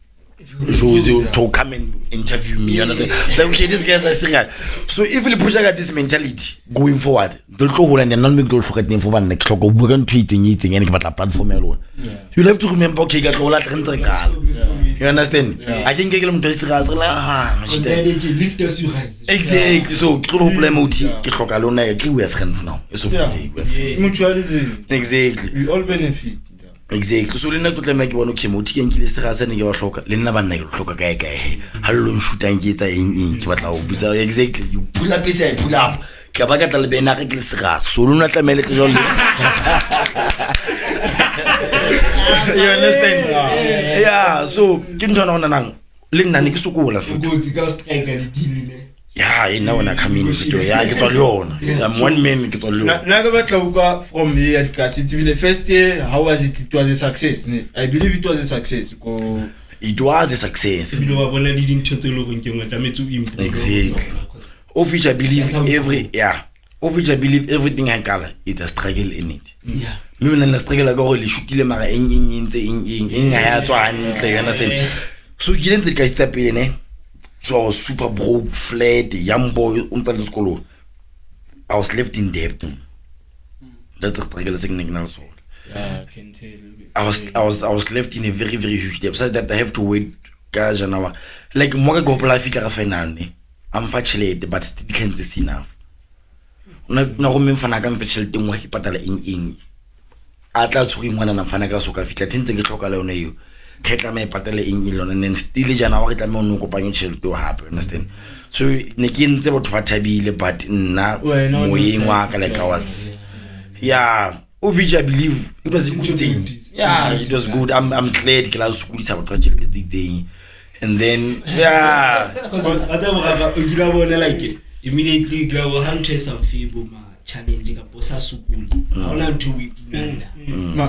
Jose to come and interview me, understand? Like okay, these guys are serious. So if we push out this mentality going forward, the goal and not make goal forget for one next we're going to eat anything and about a platform alone. You'll have to remember okay, got all that you understand? Yeah. I can get them to lift us you guys. Exactly. So problem we are friends now. It's okay. Mutualism. Exactly. We all benefit. Exactly. So lena tlo make bona ke motho ke nkile serasa ne ke ba hloka le nna ba nna ke hloka kae ha lo nshuta ngitsa eng ke batla go bitsa exactly you pull up is I pull up ke ba ka tla le bena ke le serasa so lona tlamele ke jole you understand yeah so ke ntona ona nang le nna ne ke sokola futhi go ka strike ka deal ne yeah now when I come in to yeah ke tswa le yona I'm one man ke tswa le yona na ke batla uka from here at Dikasi the first year how was it was a success I believe it was a success it was a success bile wa bona le dintho tse lo reng ke ngata metso improve exactly of which I believe everything I call it's a struggle in it yeah me nna struggle ka go le shutile mara eng ya tswa hantle you understand so ke lentse ka step ene so I was super broke, flat, young boy, I was left in debt. That's the struggle signal so. Yeah, I can tell. I was left in a very, very huge debt. Besides that I have to wait cash an hour. Like Moga go life finally. I'm facilitated but still can't see enough. No fana can facilitate mo ke patala in. Atla tsuri mwana na fana ka soka fitla tentse ke tlhoka le yone yo. Ketla me patele in ilona and then still jana wa ketla me no kopanya tšhelete happen understand so ne ke ntse botho ba thabile but nna moyeng wa ka like I was yeah Ovich I believe it was a good thing yeah it was good I'm glad ke la skulisa botho ba tšhelete thing and then yeah because other we gila bona like immediately gila hunter some feeble challenge ka posa sukuli ona nto we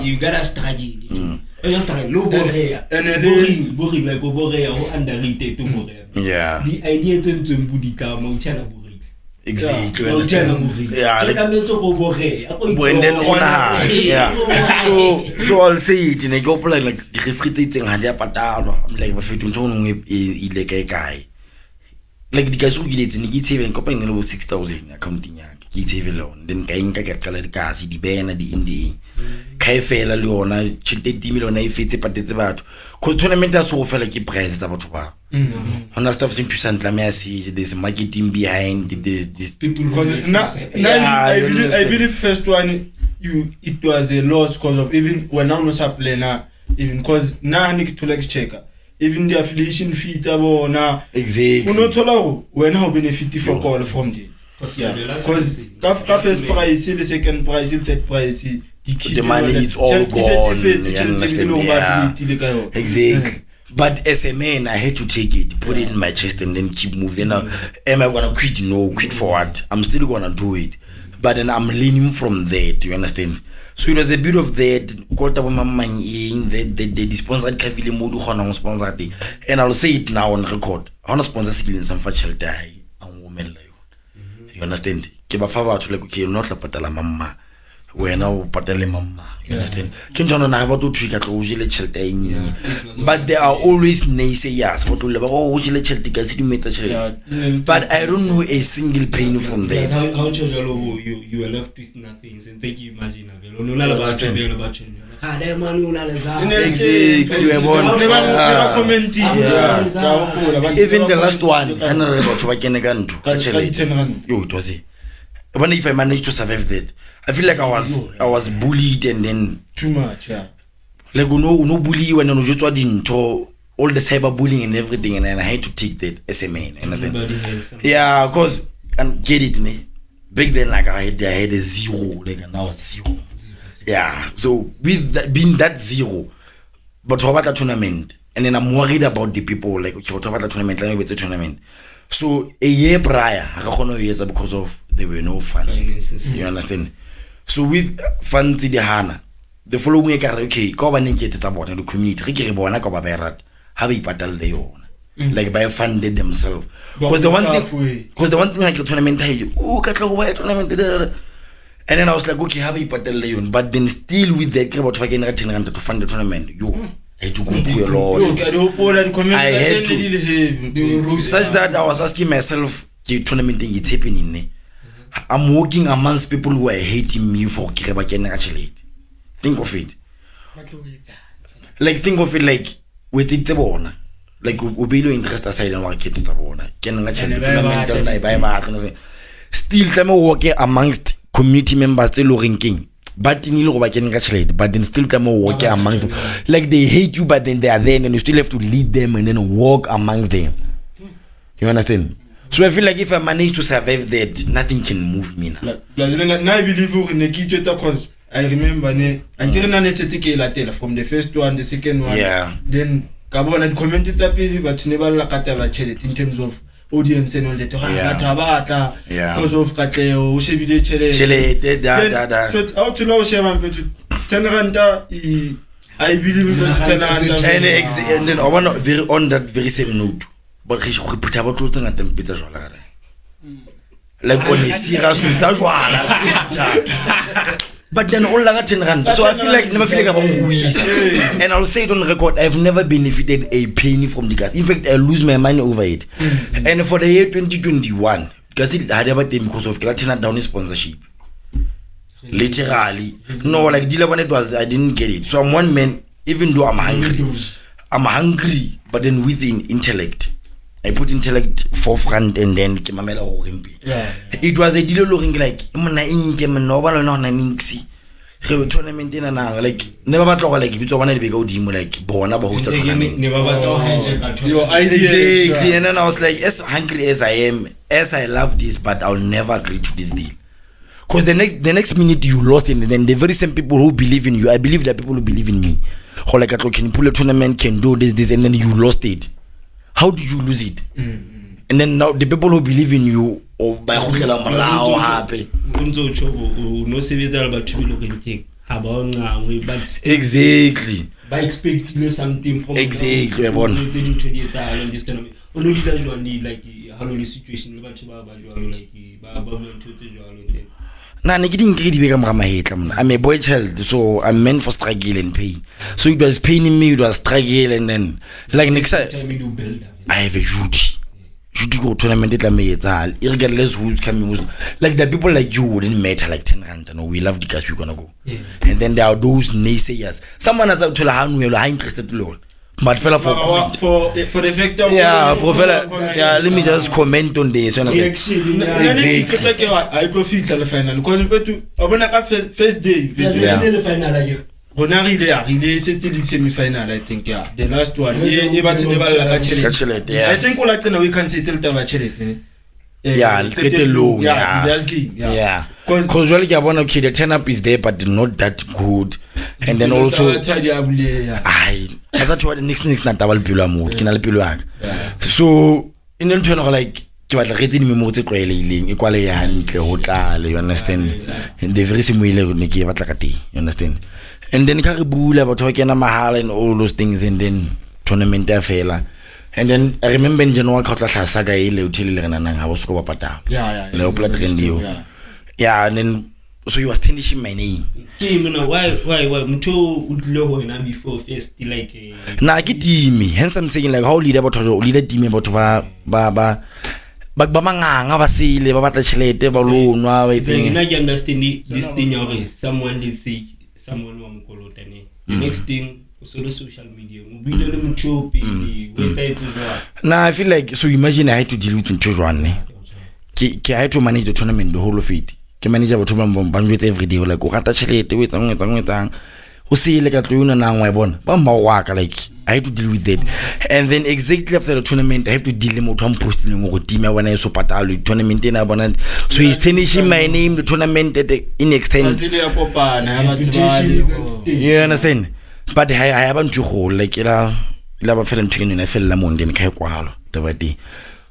you gotta struggle just like low borea boring like borea who underrated to borea yeah the idea to mbudi ka ma uchana boring exactly yeah like I'm to go borea when then on yeah so I'll say it in a go like the refrigerating ha dia patalwa like ba fetu ntho nngwe ile kae like Dikasi o giletse ne ke tsebe nkopa ene le 6000 accounting ya ke tsebe loan then ka inka ka qala Dikasi di bena di indi kai fela le yona 30 million e fetse patetse batho cause tournament as so fela ke price tsa batho ba on a stuff sem puissant la merci there's marketing behind this people because I believe first one it was a loss because of even when I was playing even because na nik to like checker even the affiliation fee tabona exactly unothola wena ho benefit for call from the because ka first price the second price the third price the money it's all gone exactly but as a man I had to take it put it in my chest and then keep moving now am I gonna quit no quit for what I'm still gonna do it but then I'm learning from that you understand so it was a bit of that called up mama in the sponsored kavile modu khona sponsor day and I'll say it now on record I want to sponsor skill in some facility die angomela you understand ke ba fa batho like okay not la patala mama wena o patele mama you understand ke ntona na ba to twika tlo jile chelete enyi but there are always naysayers what will go jile chelete ka se di meta chelete but I don't know a single penny from that how you were left with nothing and think you imagine no la ba tshebe le ba tshone ha le manu na le za exactly we born commenting even the last one and batho ba kene ka ntho ka chelete yo it was it but if I managed to survive that I feel like I was bullied and then too much yeah like no bully when no jetswa dintho all the cyberbullying and everything, and then I had to take that as a man. Understand? Yeah, cause and get it, me. Back then, like I had a 0, like now 0. Yeah. So with that, being that 0, but how about the tournament? And then I'm worried about the people. Like, okay, what about the tournament? Let me wait the tournament. So a year prior, I got no years because of there were no funds. You understand? So with funds in the Hana, the following week, okay, go and get it about the community. Ricky Bona go by how we battle the own. Like by funded themselves. Because the one thing like the tournament, oh, Katleho tournament. And then I was like, okay, how we battle the own. But then still with the about to fund the tournament, I had to go to a lot. I had to such that I was asking myself, the tournament thing is happening. I'm working amongst people who are hating me for actually. Think of it. Like think of it like with it like we be interest aside and work it can actually still time working amongst community members still ranking. But in but then still come working amongst them. Like they hate you, but then they are there, and you still have to lead them and then walk amongst them. You understand? So I feel like if I manage to survive that, nothing can move me now. I believe in the Qwaqwa cause I remember from the first one, the second one. Yeah. Then Gabon had commented but never in terms of audience and all that. Yeah. Because of Katleho, so out to know I believe and then I want to on that very same note. But he put about clothing at them pizza. Like on a serious but then all that so I feel like never feel like about and I'll say it on record, I've never benefited a penny from the gas. In fact, I lose my money over it. And for the year 2021, because it had ever been because of Katleho down his sponsorship. Literally. No, like dealer when it was, I didn't get it. So I'm one man, even though I'm hungry, but then within intellect. I put intellect forefront and then it was a deal looking like tournament in like never like it's one of the big old team like Bona host tournament. Your idea exactly. And then I was like, as hungry as I am, as I love this, but I'll never agree to this deal. Because the next minute you lost it, and then the very same people who believe in you, I believe that people who believe in me, or like can pull a tournament, can do this, and then you lost it. How did you lose it? And then now the people who believe in you or by happy. Exactly. By expecting something from exactly. Like situation I'm a boy child, so I'm meant for struggle and pain. So it was paining me, it was struggle, and then like next time you build up. I have a duty. Duty go tournament regardless who's coming. Like the people like you wouldn't matter like 10 rand. No, we love Dikasi, we're gonna go. Yeah. And then there are those naysayers. Someone has out to I'm interested to learn. But fella for the fact of let me just comment on this. I go feel the final because first day really semi-final, I think. The last one I think we can see till because really the turn up is there but not that good. And then also that's what the next not double pillar mode so in the turn like you understand and the very same way you understand. And then Karibula about talking mahal and all those things, and then tournament failure. And then I remember in January saga I was go pata. Yeah, and then so you was finishing my name. Why Mucho would logo in before first like na get me hence I'm saying like how leader about leader team about ba manganga ba sile ba batla chelete ba lo nwa ba itseng. I understand this thing someone did say someone wa mkolotane. The next thing also social media. Nah, I feel like so imagine I had to deal with children. I had to manage the tournament, the whole of it. Can manage about every day like o se le ka tloyona na ngwa bona ba mawaka like I have to deal with that. And then exactly after the tournament I have to deal with motho posting go team when I so patalo tournament ena bona, so he's finishing my name the tournament at the in extent. You understand? But I haven't to hold like ila ba fela ntweng ena fela monde ne ka kwalo tabati.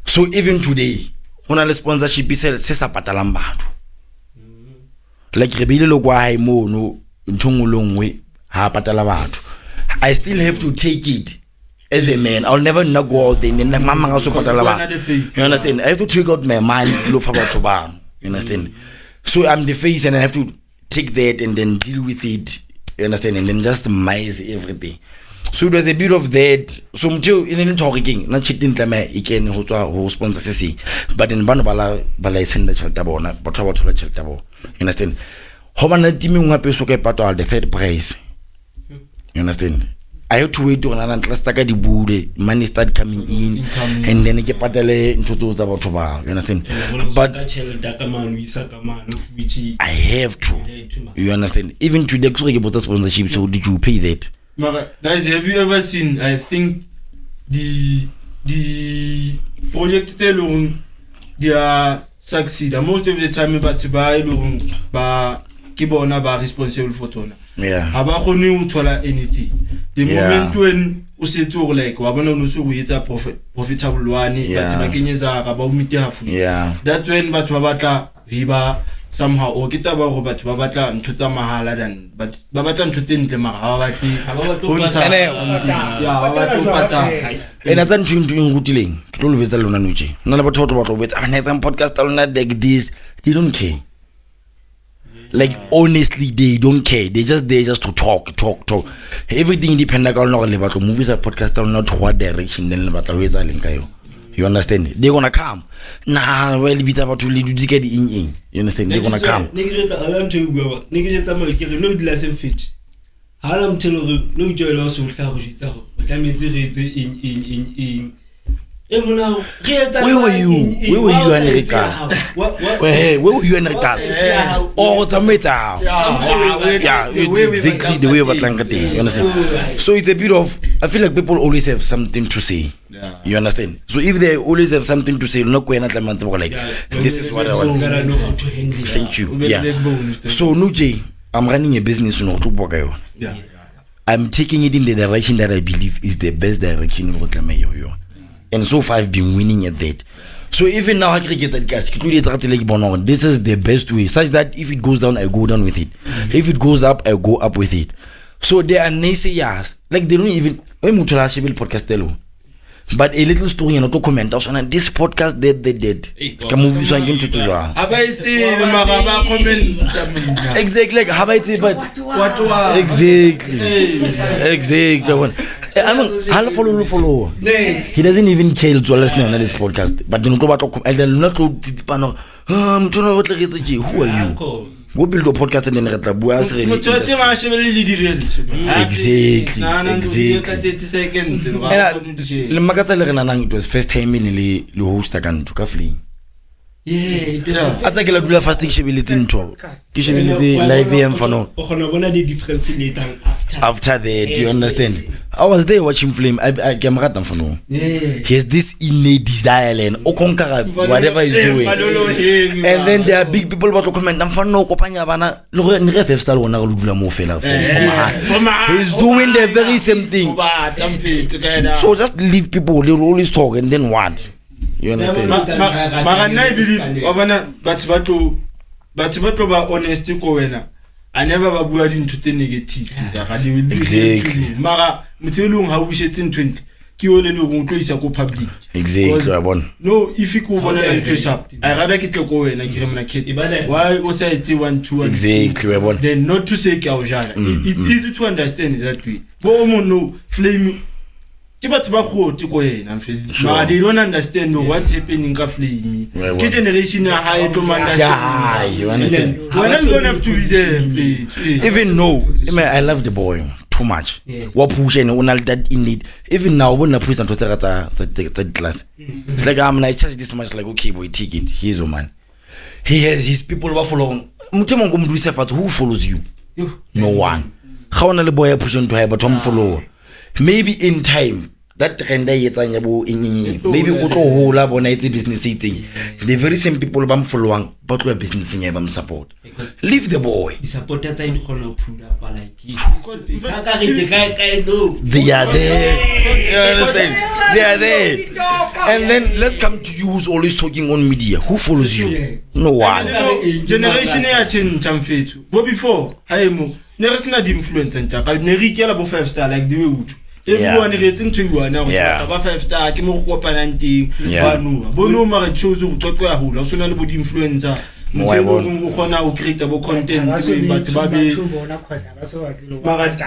So even today ona le sponsorship se sa patalang batho. Like re bile lo kwa hai mo no ntongolongwe ha patala batho. I still have to take it as a man. I'll never not go out there and then mama also patala batho. You understand? I have to take out my mind lo fa batho ba. You understand? So I'm the face and I have to take that and then deal with it. You understand? And then just mize everything. So there's a bit of that. So mtho in talking na cheating tlama ikene ho tswa ho sponsor se, but in bana bala send tšhelete bona batho ba thola tšhelete bona. You understand? Ho bana team ngwa peso ke patwa the third prize. You understand? I have to wait to another staka di bude money start coming in and then ke patele ntho tsa batho ba. You understand? But I have to. You understand? Even today ke bought sponsorship, so did you pay that? Guys, have you ever seen, I think the project alone they are succeed most of the time but buy alone ba kibona ba responsible for tona. Yeah. Haba khone o thola anything. The moment when o se tlo like wa bona no so go etsa profitable one but ba kenyeza ga ba umite hafu. Yeah. That's when batho ba batla hiba somehow o kita ba go batho ba batla ntho tsa mahala than but ba batla ntho tse ntle mara ha ba batli ya ba batla pata ena tsa ntho ngutileng ke tlo lovetsa lona notse nna le batho ba tlo vetsa ana etsa podcast lona like this, they don't care. Like honestly they don't care, they just there just to talk everything independent ka lona le batlo movies a podcast not what direction then le batla ho etsa leng ka yo. You understand? They're gonna come. Nah, well, bit about to lead to get in. You understand? They're gonna come. No lesson fit. How I'm telling you, no joy loss will tell you. Where were you in Rika? Where were you in Rika? Oh, the metal. Yeah, exactly the way of Atlanta. You understand? So it's a bit of, I feel like people always have something to say. Yeah. You understand? So if they always have something to say, no like this is what I want. Thank you. Yeah. So Nuje, I'm running a business in Qwaqwa. Yeah. I'm taking it in the direction that I believe is the best direction in Qwaqwa. And so far I've been winning at that. So even now I can get that gas. This is the best way. Such that if it goes down, I go down with it. If it goes up, I go up with it. So there are naysayers. Like they don't even podcast. But a little story and auto comment also on this podcast dead. Exactly like habaiti but exactly. I'll follow. He doesn't even care to listen to this podcast. But then not who are you? Go build a podcast and then it was first time in the host again to Kafli. Yeah, I think I'll do a fasting shability into live VM for no. After that, you understand? I was there watching Flame. I came right down for no. He has this innate desire and whatever he's doing. And then there are big people about to comment. I'm for no company. He's doing the very same thing. So just leave people. They'll always talk and then what? You understand? I believe but ba honesty ko wena. I never bua into the negative. Exactly. Mara mutselung ha o shetse 20 ki o le le go tloisa ko public. Exactly. No, if you go bona la ntwe sharp. I rather ke tle ko wena ke re mona kid. Why o sa etse 1 2 exactly. Then not to say ke a o jala. It's easy to understand that way. Bo mo no flame but they don't understand what's happening in Flame. Ki generation high to understand. You understand? When I'm gonna have to be there. Even no, I love the boy too much. What pushing on all that in it. Even now when I push and to the class. It's like I'm like charge this much like okay boy take it. He's a man. He has his people who follow. Who follows you? No one. ga ona le boy pushing to high bottom follow maybe in time that trend I etsang ya bo maybe o tlo hola bona etse business thing the very same people bam followang ba tlo business nya bam support leave the boy supporters in gonna pull up like they are there you understand they are there and then let's come to you who's always talking on media who follows you no one generation ya change mfethu bo before hayemo never seen the influence nta ka ne re ikela bo 5 star like the way utu everyone gets into one now ba 5 star ke mo go kopana nteng ba no bono ma re choose go qoqwa ya hula so na le bo influencer mtshelo go khona o create bo content but ba be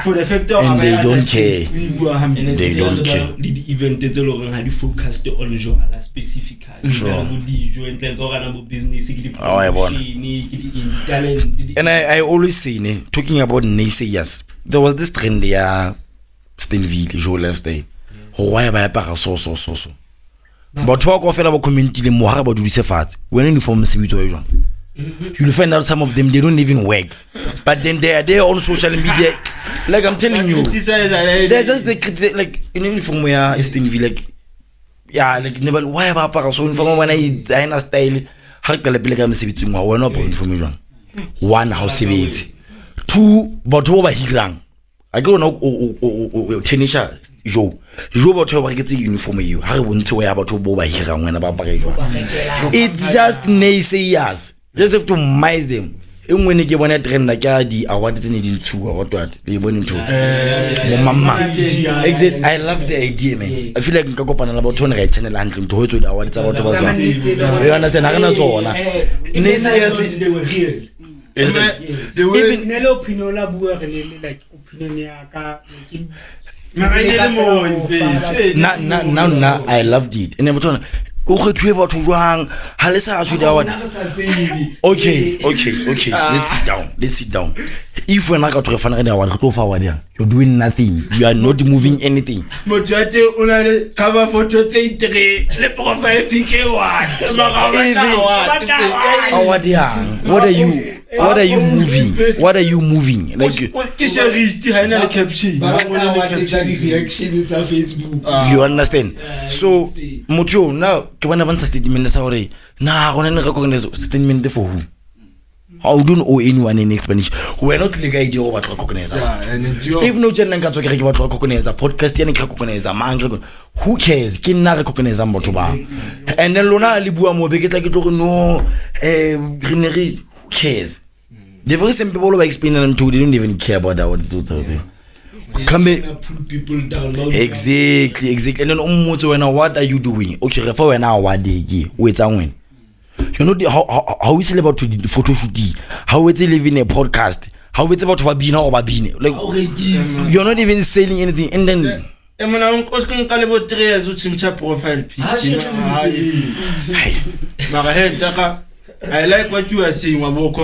for the factor and they don't care they don't care the event te lo ga di focused on jo ala specifically go di jo entle go kana bo business ke di talent and I always say talking about naysayers there was this trend Staidy jo lifestyle why ba pa so but talk of fela ba community le mo ha ba dudise fatshe when uniform se bitso e jwang you'll find out some of them they don't even work but then they are there on social media like I'm telling you they're just like in uniform ya Staidy like yeah like never why ba pa so uniform when I style ha ka le pele ka mosebetsi ngwa wena ba uniform e jwang one house sebetsi two but ba hirang I go no tenisha jo batho ba reketse uniform eo ha re bontshe wa batho bo ba hirang wena ba paka jwa it's just naysayers just have to mize them engwe ne ke bona trend ka di awards tse ne di ntshuwa what le bone ntho mo mama exact I love the idea man I feel like nka kopana la batho ne ga channel handle ntho ho tswa di awards tsa batho ba tswa you understand ha kana tsona naysayers they were real even nelo opinion la bua re like opinion ya ka now I loved it and then go kgethwe batho jwang ha le sa tsho dawa okay let's sit down if when I got to fana ga wa go forward you're doing nothing you are not moving anything mojate una le cover photo 3 le profile pic 1 what are you moving like ke serist ha ina le caption reaction in Facebook you understand so motho now ke bona bantsa statement sa hore na gona ne recognize statement for who how don't owe anyone any explanation we're not legal idea about recognize if no jena nka tsokere ke batho ba recognize podcast yana ke recognize mang who cares ke nna recognize motho ba and then lona le bua mo be ke tla ke tlo no who cares the very same people who explain them to they don't even care about that what it's all come put people down exactly and then when what are you doing okay refer when what day wait when you know how is it about to the photo shoot how it's living a podcast how it's about to be now or being like you're not even selling anything and then emona unkoskun kalebo 3 years utshintsha profile picture mara he taka I like what you are saying about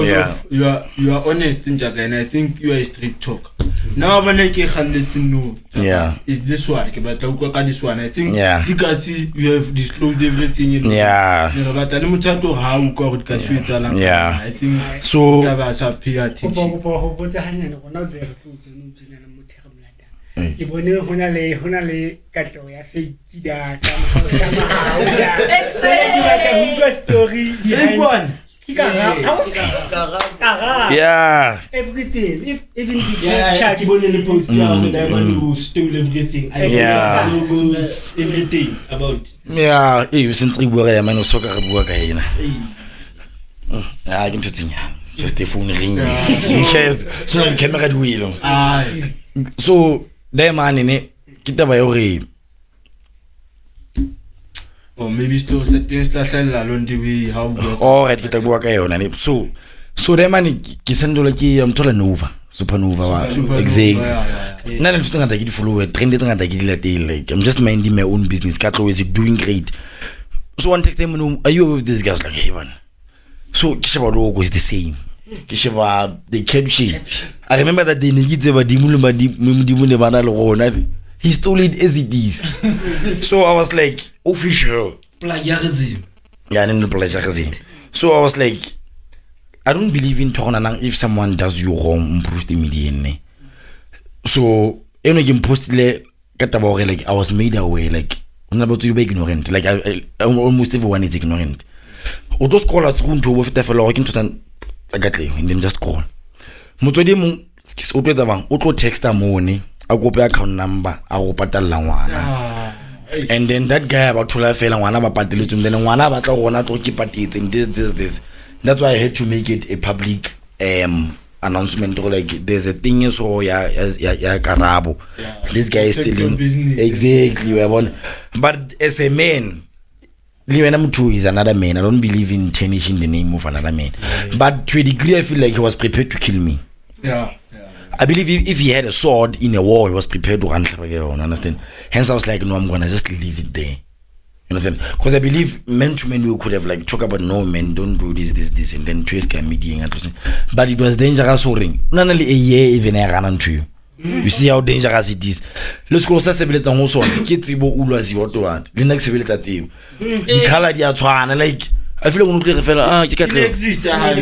you are honest in Japan and I think you are a straight talk. Now when I get no is this one but this one I think Dikasi you have disclosed everything but I think so pay attention. Ke bone hona le Katleho ya fake da somehow exactly story fake one yeah everything if even chat ke bone le post ya the man who stole everything everything about you since re bua ya man o soka re bua ka ena ke nthotsinyana just a phone ring because so na camera di wilo so there man ne kita ba yore or maybe still certain style along the way how right kita bua ka yona ne so there man ke sendola ke amthola nova supernova wa exactly nna le tsanga ke di follow trend tsanga ke di latele like I'm just minding my own business Katleho is doing great so one text them are you with this guys like hey man so kishaba logo is the same kishaba the caption I remember that they need ba dimu ne bana le gona he stole it as it is so I was like official plagiarism so I was like I don't believe in talking if someone does you wrong improve the media so ke mpostile ka taba hore like I was made aware like ona ba tlo be ignorant like I almost everyone is ignorant o to scroll through into wo feta fela go ke ntse Katleho and then just call motswedi mo o tlo bang o tlo texta mone a kope account number a go patalla ngwana and then that guy about thola fela ngwana ba pateletseng then ngwana ba tla gona tlo ke patetseng this that's why I had to make it a public announcement like there's a thing so ya karabo this guy is stealing exactly but as a man Liwenamtu is another man. I don't believe in tarnishing the name of another man. But to a degree, I feel like he was prepared to kill me. I believe if he had a sword in a war, he was prepared to run. Understand? Hence, I was like, no, I'm gonna just leave it there. You understand? Because I believe men to men we could have like talk about no men, don't do this, and then twist can meeting. But it was dangerous. Not only a year, even I ran into you. You see how dangerous it is. Let's go sa sebeletsang ho sona ke tsebo ulwazi wa towana le nna ke sebeletsa tsebo di color dia tshwana like I feel like re fela ke Katleho exist yeah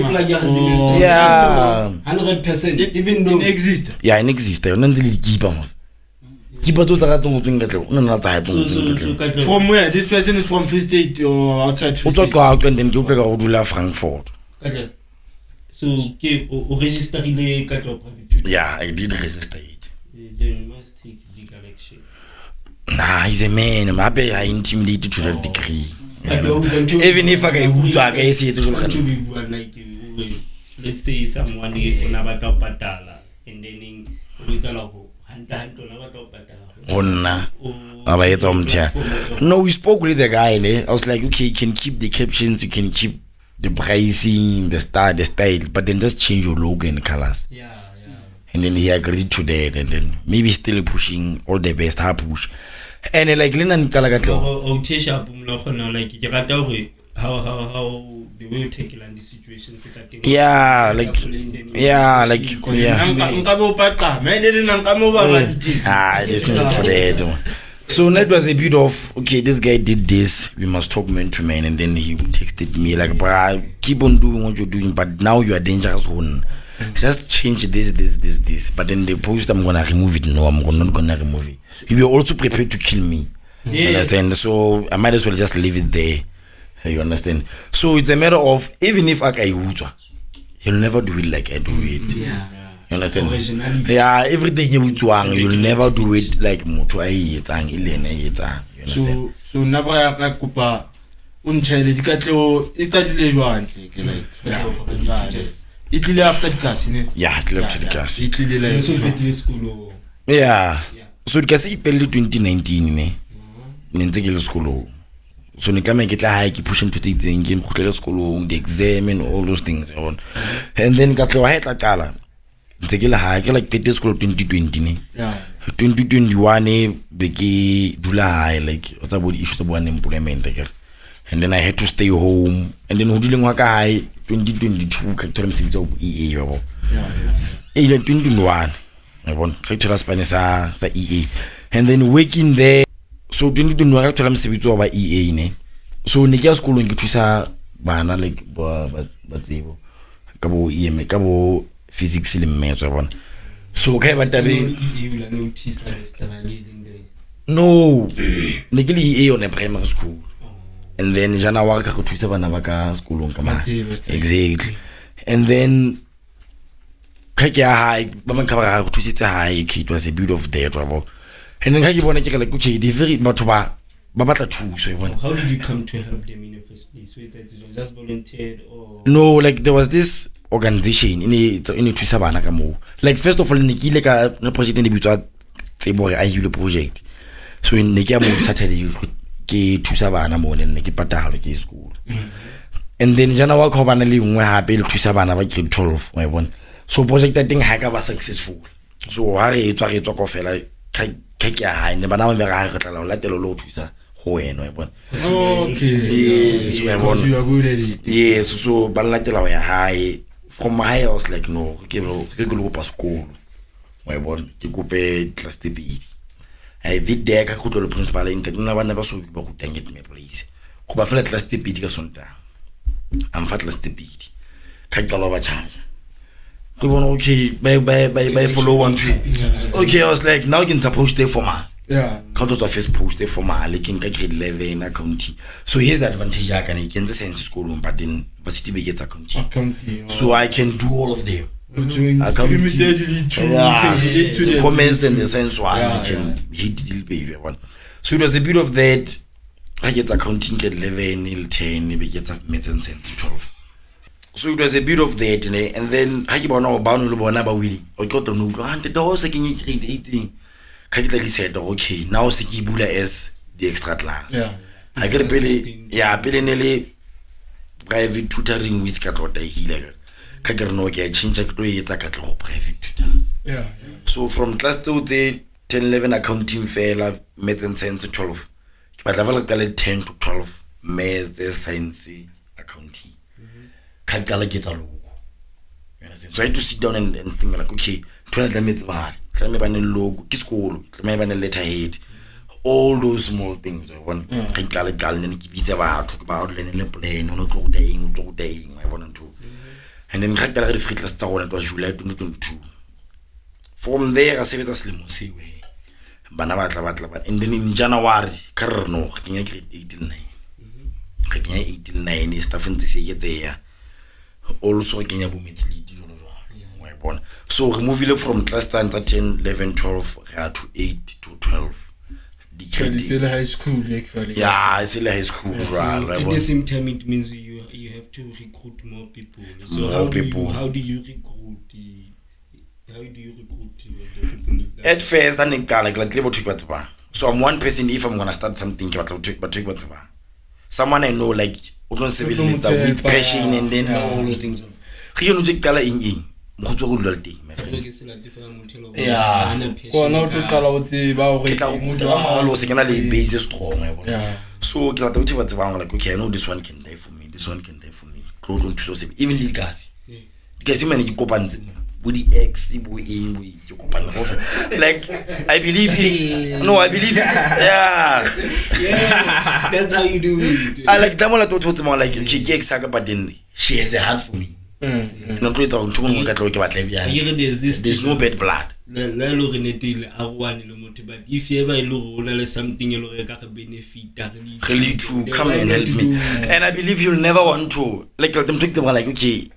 100% even though it exist yona ntse le dikipa mo kipa to tsa tsong tsong Katleho o nna tsa tsong from where this person is from Free State or outside Free State Qwaqwa and then ke upeka go dula Frankfurt so ke o register ile Katleho private. Yeah, I did register it. Then you must take legal action. Nah, he's a man. Maybe I intimidated to that degree. Even if I can say it to let's say someone on about patala and then no, we spoke with the guy. I was like, okay, you can keep the captions, you can keep the pricing, the style, but then just change your logo and colors. Yeah. And then he agreed to that, and then maybe still pushing all the best, hard push. And like Lena Katleho. Like how the way you take in the situation. Yeah. There's no for that. So that was a bit of okay, this guy did this, we must talk man to man, and then he texted me like, bruh, keep on doing what you're doing, but now you are dangerous one. Just change this. But then they post, I'm gonna remove it. No, I'm not gonna remove it. You were also prepared to kill me. You understand? So I might as well just leave it there. You understand? So it's a matter of even if I he'll never do it like I do it. Yeah. You understand? Yeah, everything you'll never do it like Moto. You understand? So naba ya kupa unchele Dikasi itadile Jaunty like it after Dikasi. Yeah, it left Dikasi. It like so school. Yeah. So Dikasi ipelle 2019 ne. Nentse ke le sekolo. So ne tla get la high ke push into things ke mkhotlela sekolong the exam and all those things on. And then Katleho ha etla qala. Ntse ke la high ke like ke school 2020 ne. Yeah. 2021 be ke dula high like what's about issue tsa bona employment ke. And then I had to stay home, and then hodileng wa ka high 2022 ka thola mosebetsi wa EA yabo. Yeah. 2021 I won ka thola Spanish sa EA. And then working there so 2021 ka thola mosebetsi wa EA ne. So ne ke ya sekolong ke thusa bana like ba tsebo ka bo EM ka bo physics le maths wa bona. So ka ba tabe no ne ke le EA on a primary school. And then jana wa ka go thusa bana ba ka sekolong ka ma exactly. And then ka ke high ba man ka ba go thusitse high it was a bit of that wa. And then ka ke bona ke like okay the very batho ba batla thuso bona. How did you come to help them in the first place? So that you just volunteered or no, like there was this organization in thusa bana ka mo. Like first of all ne ke ile ka na project ne bitswa tsebo re a ile project. So ne ke ya mo Saturday ke thusa bana mo ne ke patalo ke school. And then jana wa ka bana le nngwe hape le thusa bana ba grade 12 wa bona. So project that thing ha ka ba successful. So ha re tswa ko fela ka ha ne bana ba me ga re tla la telo lo thusa ho wena wa bona. Okay. So you are good at it. Yes, so ba la tela ya high from high I was like no ke go pa school. Wa bona ke kope class TB. I did there ka khutlo le principal intena bana ba so ba go tanget me place go ba fela class TB ka sonta am fa class TB ka qala ba charge okay, by follow one two. Okay, I was like, now you can suppose stay for my. Yeah. Count of first post for my like in grade 11 accounting. So here's the advantage I can sense school, but then varsity begets accounting. So I can do all of them. Immediately to comments and the sense why I can hit the baby one. So it was a bit of that. I get accounting grade 11, 10, we get maths and sense 12. So it was a bit of that, and then I keep on about Willie. I got to know, and the doors again 18. Katleho said, okay, now Sikibula as the extra class. Yeah. I get nearly private tutoring with Katleho healer. Kagernoke, I changed to Katleho private tutors. Yeah. So from class 2 to 10, 11 accounting fair, maths and science 12. But level 10 to 12, maths, science, accounting. Kagala get a logo. So I had to sit down and think like, okay, 12 minutes bad. Tell me about the logo, school, tell me about the letterhead, all those small things. I want to call it and keep it about talk about the plane, no talk day, I want to. And then I got the free class town, it was July 2022. From there, I said, that's the most way. Banaba, and then in January, Carno, I can grade 89. I can 89 is stuff in the say there. Also, I can have a so moving from class 10, 11, 12 to 8 to 12. So it's still high school, actually. Yeah, it's still high school. At the same time, it means you have to recruit more people. So how do you recruit the people? At first, I think like so I'm one person. If I'm gonna start something, but someone I know, like with passion and then all those things. Yeah. So okay, I know this one can die for me. This one can die for me. Even Dikasi. Dikasi man with the ex, like I believe. Yeah. That's how you do it. I like Damola to like she but then she has a heart for me. There's no bad blood. But if you ever look something you benefit, really true, come and help me. And I believe you'll never want to like them take them like okay,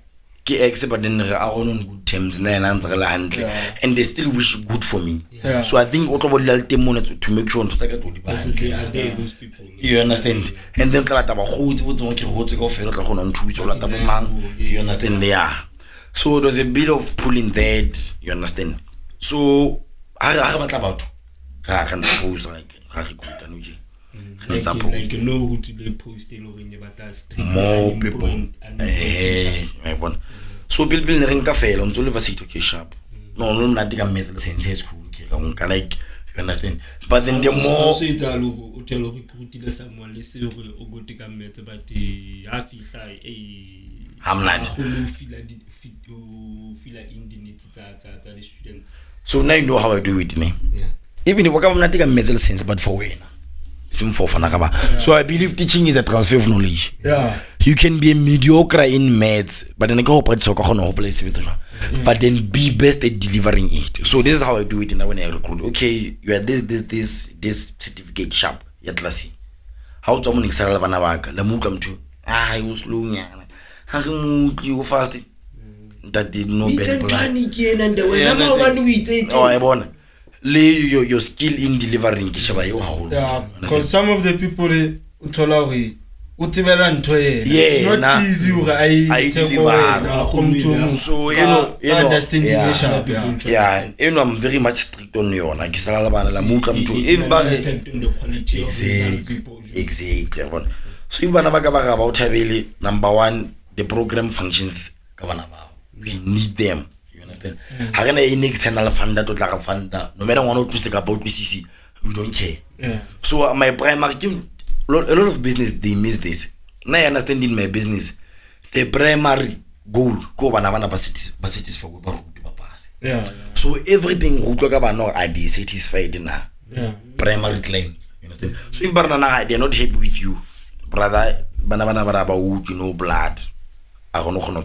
but then are on good terms and they still wish good for me. Yeah. So I think to make sure you understand. And then you understand, yeah. So there's a bit of pulling that, you understand. So I about I can suppose like like know who to post more people. So people ring cafe on Zulu Varsity okay sharp. No, not the metal sense school like you understand. But then the more I'm not. So now you know how I do it, me. Yeah. Even if I'm not taking metal sense, but for when. So I believe teaching is a transfer of knowledge. Yeah. You can be a mediocre in maths, but then I go operate soccer but then be best at delivering it. So this is how I do it when I recruit. Okay, you are this certificate sharp. Yatlasi. How to make Sarah Banavaka, Lamukam to I was long. You fast. That did no better. Oh, I want. Lay your skill in delivering. Yeah, because some of the people tolerate. It's not easy. I deliver. So understanding. Yeah, I'm very much strict on you. Like exactly. So if about number one, the program functions. We need them. I can any external funder to fund no matter one or two about PCC, we don't care. Yeah. So my primary team, a lot of business they miss this. Now I understand in my business, the primary goal go banana basis for yeah. So everything who talk about now are they satisfied in primary clients. You understand? So if banana they're not happy with you, brother, banana about blood, I don't know.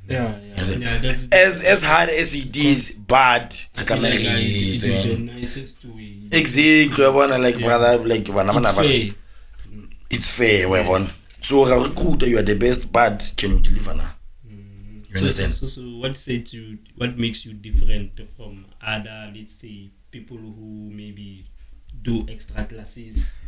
As hard as it is, but it is the nicest way. Exactly, like brother, like it's fair, weapon. So a recruiter, you are the best, but can you deliver now? You understand? So what makes you different from other, let's say, people who maybe do extra classes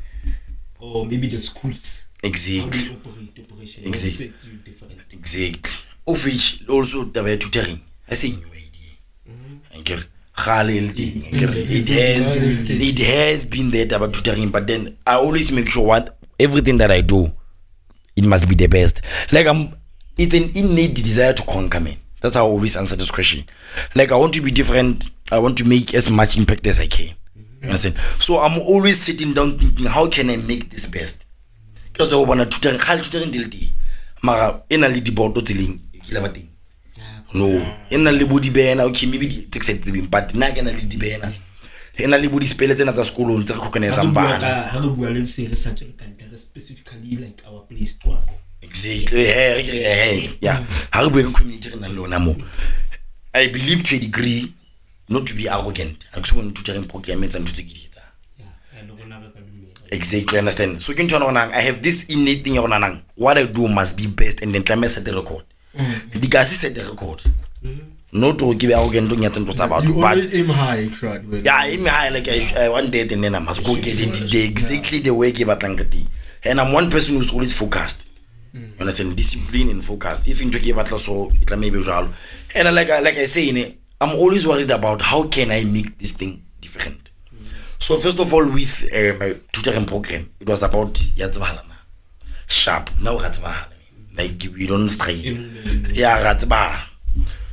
or maybe the schools? Exactly. How do you operate operation? Exactly. What sets you different? Exactly. Of which also the way tutoring. I say new idea. It has been there about tutoring, but then I always make sure everything that I do, it must be the best. Like it's an innate desire to conquer, man. That's how I always answer this question. Like I want to be different. I want to make as much impact as I can. You understand? So I'm always sitting down thinking, how can I make this best? Because I want to tutoring dildi. Mara ena li di boto tiling kilabati. No, ena li body bena okay maybe the text but na gena li di bena. Ena li body spell tsena tsa sekolo ntse go kena sambana. Ha go bua le se research ka specifically like our place Qwaqwa. Exactly. Yeah. How we community na lona mo. I believe to a degree not to be arrogant. I just want to tutoring programs and to get it. Exactly, understand. So you can I have this innate thing on what I do must be best, and then Clement set the record. Dikasi set the record. Not to give arrogant to get about. You always aim high, crowd. Yeah, aim high like I one day and then I must go get it exactly the way I give Atlangati. And I'm one person who's always focused. You understand? Discipline and focus. If you give Atlas so it may be usual. And like I say, I'm always worried about how can I make this thing different. So first of all, with my tutoring program, it was about Yatzvalana. Sharp. Now Ratzval. Like we don't strike. Yeah, Ratzba.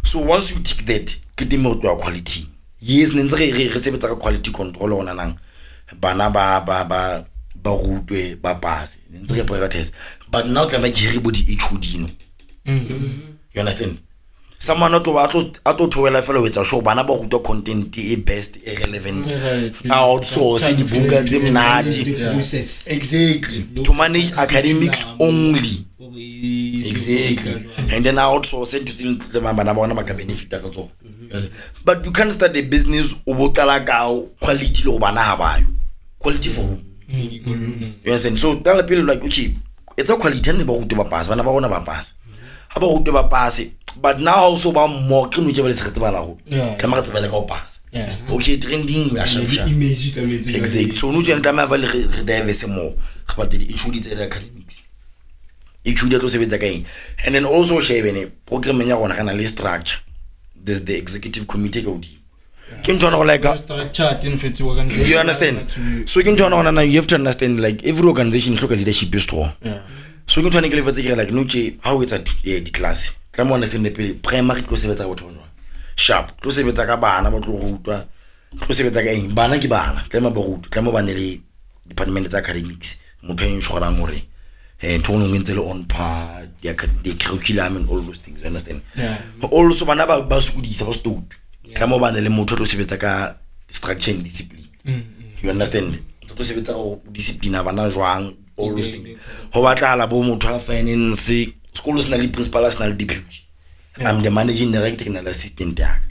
So once you tick that, get them out to quality. Yes, receive quality control on an bana ba rutwe ba pass. But now can make everybody HUD. You understand? Someone not to I follow with a show banana who content best irrelevant outsource the book exactly to manage academics only exactly and then outsource it to think the banana benefit. But you can't start the business quality quality for who? You understand? So tell the people like okay, it's a quality and about to pass whenever pass about to pass it. But now also about more can we just get about pass. Okay, trending exactly. So no can have a more but it should be academics. It should also be again. And then also shaving a program in your analyst structure. There's the executive committee. Can turn on like a chat in fit organization. You understand? So you can turn on and you have to understand like every organization local leadership is strong. So you can turn like Nuche how it's at the class. Come on, the primary close sharp, close with a bana, close with again, bana gibana, Clemabot, Clemobanelli, department academics, Mupain Shoramore, and Tony Wintel on par, the curriculum and all those things, you understand? Also, Banaba Basudi supposed to Clemobanelli motor to structure and discipline. You understand? Discipline, all those things. Howata Labomo to finance. Schools na principal national deputy. I'm the managing director and assistant there.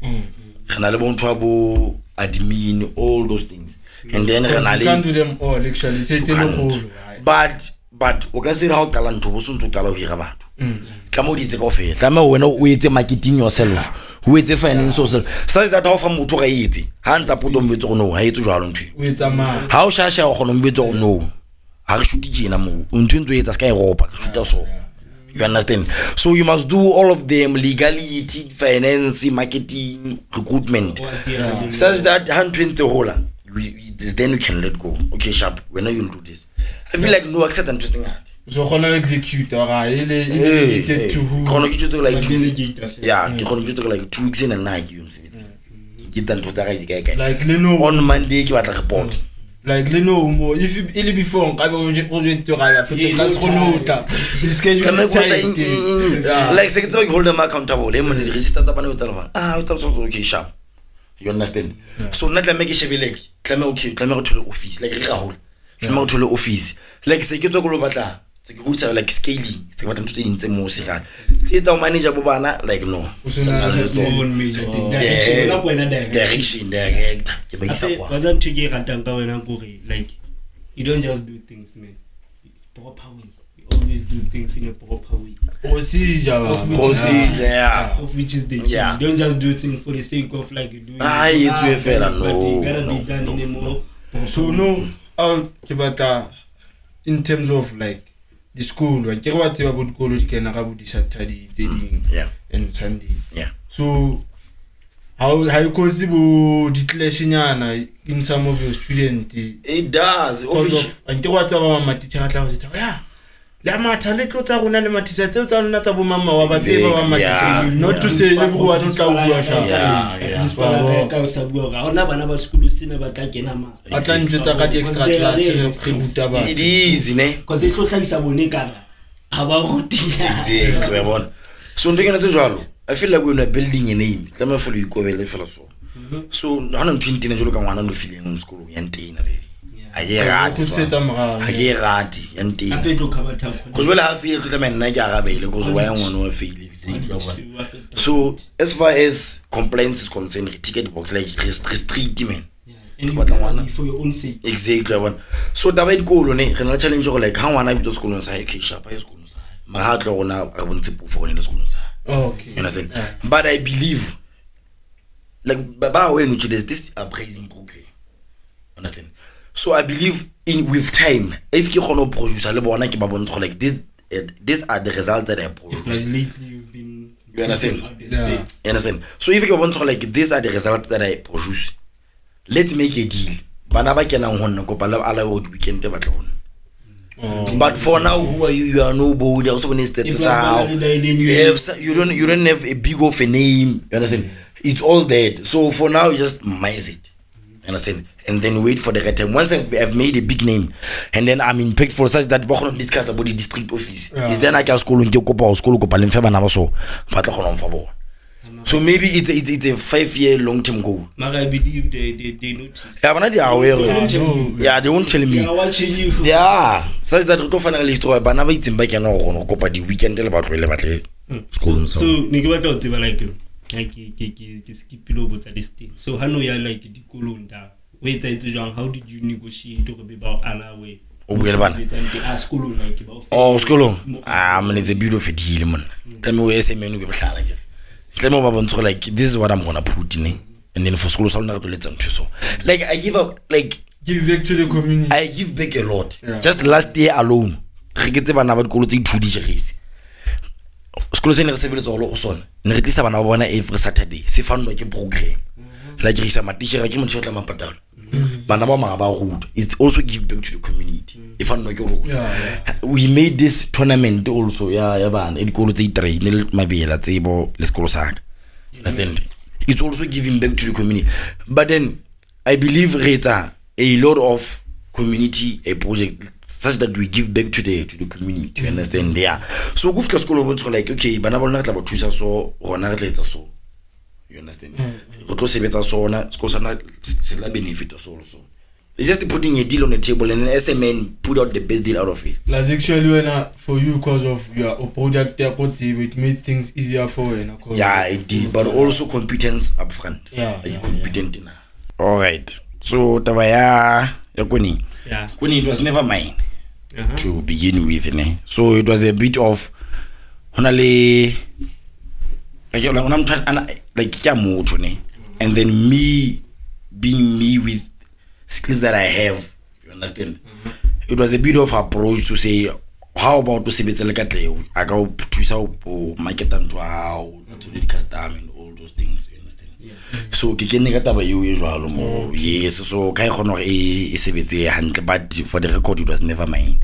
Canalabon trouble, admin, all those things. And then you can't do them all actually. But we can see how talent to soon to tell you about. Camodi take off here. Tama when we marketing yourself. Who is finance social? Such that how from Mutuaiti. Hands up put on with no, I to Jaunty. With a man. How shall on with no? How should you know? Until to it as kind of you understand? So you must do all of them: legality, finance, marketing, recruitment. Such that 120 hola. Then you can let go. Okay, sharp. When you'll do this, I feel like no accept and trusting hard. So how execute or to like 2 like 2 weeks in a night. You get them to like Leno on Monday. You have a report. Like Leno, if you before I will to like secretary hold them accountable. They register the panel. Okay, sharp. You understand? So not like make it like climb to the office, like Rahul. Climb to the office. Like secretary go bata. It's like scaling. It's about to in the most. It's our manager Bobana, like no. Direction, director. Wasn't to get like you don't just do things, man. Proper way. You always do things in a proper way. Procedure, of which is the key. You don't just do things for the sake of like you do. It's UFS, no. Gotta be done in a more. So no, in terms of like the school, like you what about college can about Saturday, and Sunday. Yeah. So how you consider declaration in some of your students? It does. And what about my teacher? Yeah. Lama talent lo tsa rona le matisa tse tsa rona tsa bo mama wa ba tseba wa matisa not to say everyone is tla bua sha ka o sa bua ga ona bana ba sekolo sena ba tla kena ma atla ntletsa ka di extra class re ruta ba it is ne cause it lo tlhaisa bone kana ha ba ruti exactly wa bona so ndikena tse jalo I feel like we're building a name tlama folo ikobele fela so hana ntwinti ne jolo ka ngwana lo fileng mo sekolo ya ntena le I get yanti because well I feel to men na ga bele because why one no feel so as far as complaints is concerned ticket box like restrict men for your own sake exactly one so da ba dikolo ne re na challenge go like ha ngwana bitso sekolong sa ke sharp ya sekolong sa ma ha tlo gona a bontse po le sekolong sa okay you understand but I believe like baba when there's this appraising program understand. So I believe with time, if you can produce a little like this, these are the results that I produce. Like lately you've been. You understand? Yeah. You understand? So if you want to like these are the results that I produce, let's make a deal. Banaba can allow weekend. But for now, who are you? You are nobody. Also, when it's you don't have a big of a name. You understand? It's all dead. So for now, you just minus it. Understand? And then wait for the right time. Once I've made a big name, and then I'm impactful such that we can discuss about the district office. Is then I can school and school so maybe it's a 5-year long-term goal. I believe they notice. Yeah, but they are aware. Yeah, they won't tell me. They are watching you. Yeah, such that we finally story. But now it's in back and on the weekend about school. So Nikiwa thought they were like skip below this thing. So how know you like the Kolunda? Wait, how did you negotiate about Anna way? School like about. Oh, school. Man, it's a beautiful deal, man. Tell me where man we tell me like this is what I'm gonna put in, and then for school so not to let them so. Like I give up, like give back to the community. I give back a lot. Yeah. Just last year alone, I get bana ba dikolo tse 2 digits. School se ne re sebeletse all o sona. Ne re tlisa bana ba bona every Saturday. Se fanwa ke program. La ke isa matishera ke motho tla mapatalo. Bana ba ma ba rude. It's also give back to the community. If fanwa ke rude. We made this tournament also ya bana edikolo tse 3 ne mabela tsebo le sekolo sa ka. Understand? It's also giving back to the community. But then I believe Rita a lot of community a project such that we give back to the community. You understand? Yeah. So go fika school go like okay bana bona tla ba thusa so rona re tla so. You understand? Go tlo sebetsa so na school sana se la benefit so also. It's just putting a deal on the table and then SMN put out the best deal out of it. Like actually for you because of your product it made things easier for you. Yeah, it did, but also competence up front. Yeah. Competent now. All right. So tabaya Kuni. Yeah. Kuni, it was never mine to begin with. So it was a bit of only like I'm trying like and then me being me with skills that I have. You understand? It was a bit of approach to say how about to sebetsa le Katleho I go thusa o market and how to do custom and all those things. So ke kene ka taba yo jwalo mo yes so ka ikgona e sebetse hantle but for the record it was never mine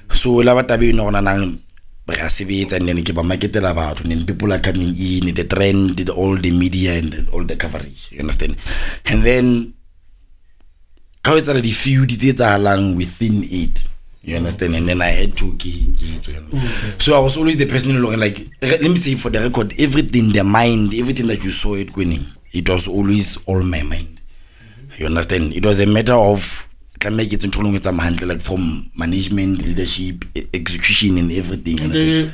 so la ba tabe no na nang re a sebetsa and then ke ba marketela batho and then people are coming in the trend all the media and all the coverage you understand and then ka etsa le feud tse tsalang within it you understand and then I had to so I was always the person who like let me say for the record everything the mind everything that you saw it winning it was always all my mind. You understand? It was a matter of can make it into like from management, leadership, execution, and everything.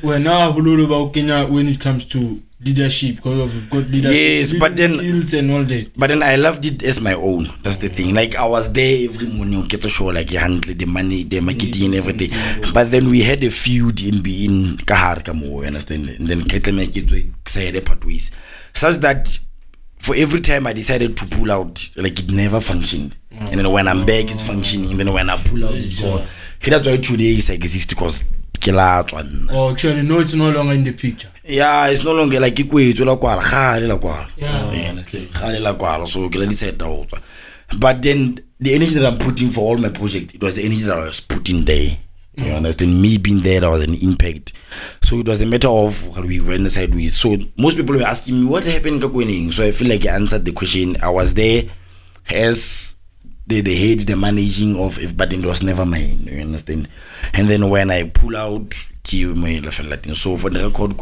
We're now about Kenya when it comes to leadership, because we've got leadership, but then skills and all that. But then I loved it as my own. That's the thing. Like I was there every morning, get to show like you handle the money, the marketing and everything. But then we had a feud in Kahar Kamo, you understand? And then Katleho said pathways, such that for every time I decided to pull out, like it never functioned. And then when I'm back, it's functioning. And then when I pull out, it's gone. That's why today is exists because. Oh, actually, no, it's no longer in the picture. Yeah, it's no longer like so but then the energy that I'm putting for all my project, it was the energy that I was putting there. You understand? Me being there, that was an impact. So it was a matter of we went sideways. So most people were asking me what happened in Kakwening. So I feel like I answered the question. I was there as the head, the managing of it, but it was never mine. You understand? And then when I pull out, so for the record,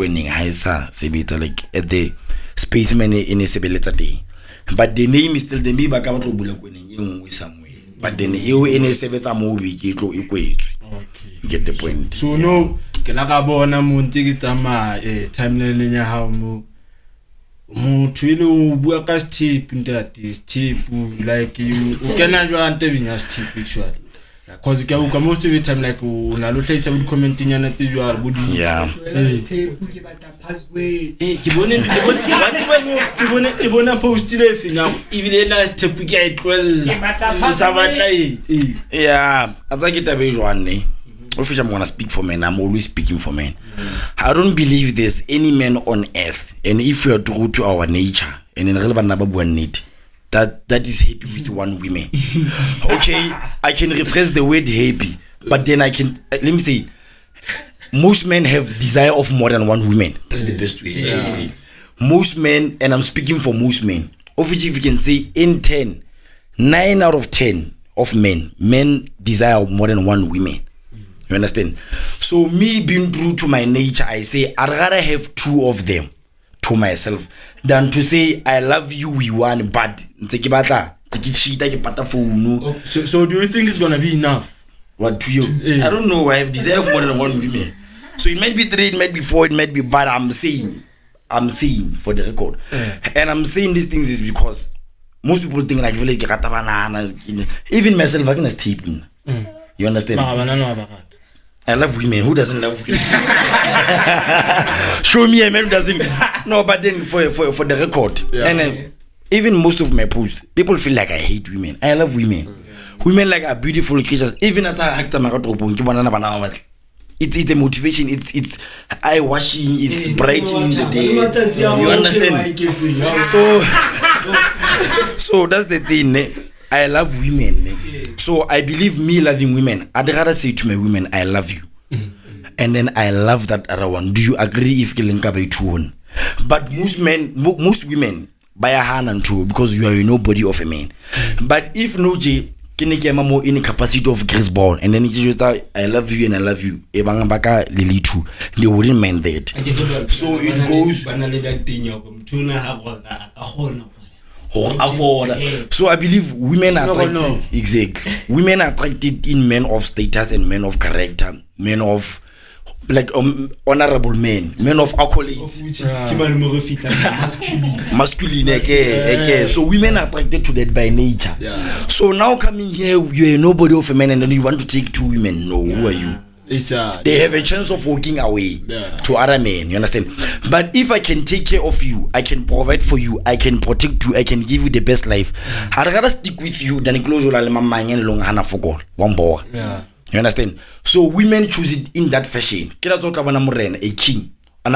like at the spaceman in a sebeleta day. But the name is still the me back out of somewhere. But then you in a sebeta movie, you get the point. So no, Kelakabona Muntigitama, timeline how Mutuilo workers tip in that is cheap, like you cannot run telling us cheap actually. Because most of the time, like, when I look at some commenting and at usual, would you? Yeah. Yeah, as I get a visual, if I'm gonna speak for men, I'm always speaking for men. I don't believe there's any man on earth, and if we are true to our nature, and in relevant number need. That is happy with one woman. Okay, I can rephrase the word happy, but then I can let me say, most men have desire of more than one woman. That's the best way. Yeah. Most men, and I'm speaking for most men. Of which, if you can say in 10, 9 out of 10 of men desire more than one woman. You understand? So me being true to my nature, I say I'd rather have 2 of them to myself than to say I love you we one but so do you think it's gonna be enough? What to you? I don't know. I have desire for more than one woman, so it might be 3, it might be 4, it might be, but I'm saying for the record, and I'm saying these things is because most people think like really even myself I can tape. You understand? I love women. Who doesn't love women? Show me a man who doesn't. No, but then for the record, and even most of my posts, people feel like I hate women. I love women. Women like are beautiful creatures. Even at it's a motivation. It's eye washing. It's brightening the day. You understand? So that's the thing. I love women. So I believe me loving women, I'd rather say to my women, I love you. And then I love that other one. Do you agree if Kilenka by 2? But most women buy a hand and 2 because you are nobody of a man. But if no J Kinikema more in the capacity of Grace Ball and then I love you and I love you, Ebangabaka Lily too, they wouldn't mind that. So it goes. So I believe women are attracted, exactly. Women are attracted in men of status and men of character, men of like honorable men of accolades, masculine. So women are attracted to that by nature. Yeah. So now coming here, you're nobody of a man, and then you want to take 2 women. No, who are you? They have a chance of walking away to other men, you understand? But if I can take care of you, I can provide for you, I can protect you, I can give you the best life, I'd rather stick with you than close your you understand? So women choose it in that fashion. A king, I'd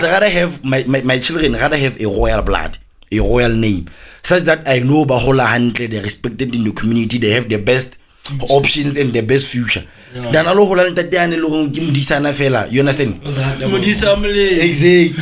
rather have my children rather have a royal blood, a royal name, such that I know Bahola Handle, they're respected in the community, they have the best options and the best future. Then allo hola ntate ane lo go ke modisa na fela. You understand? Modisa mle. Exactly.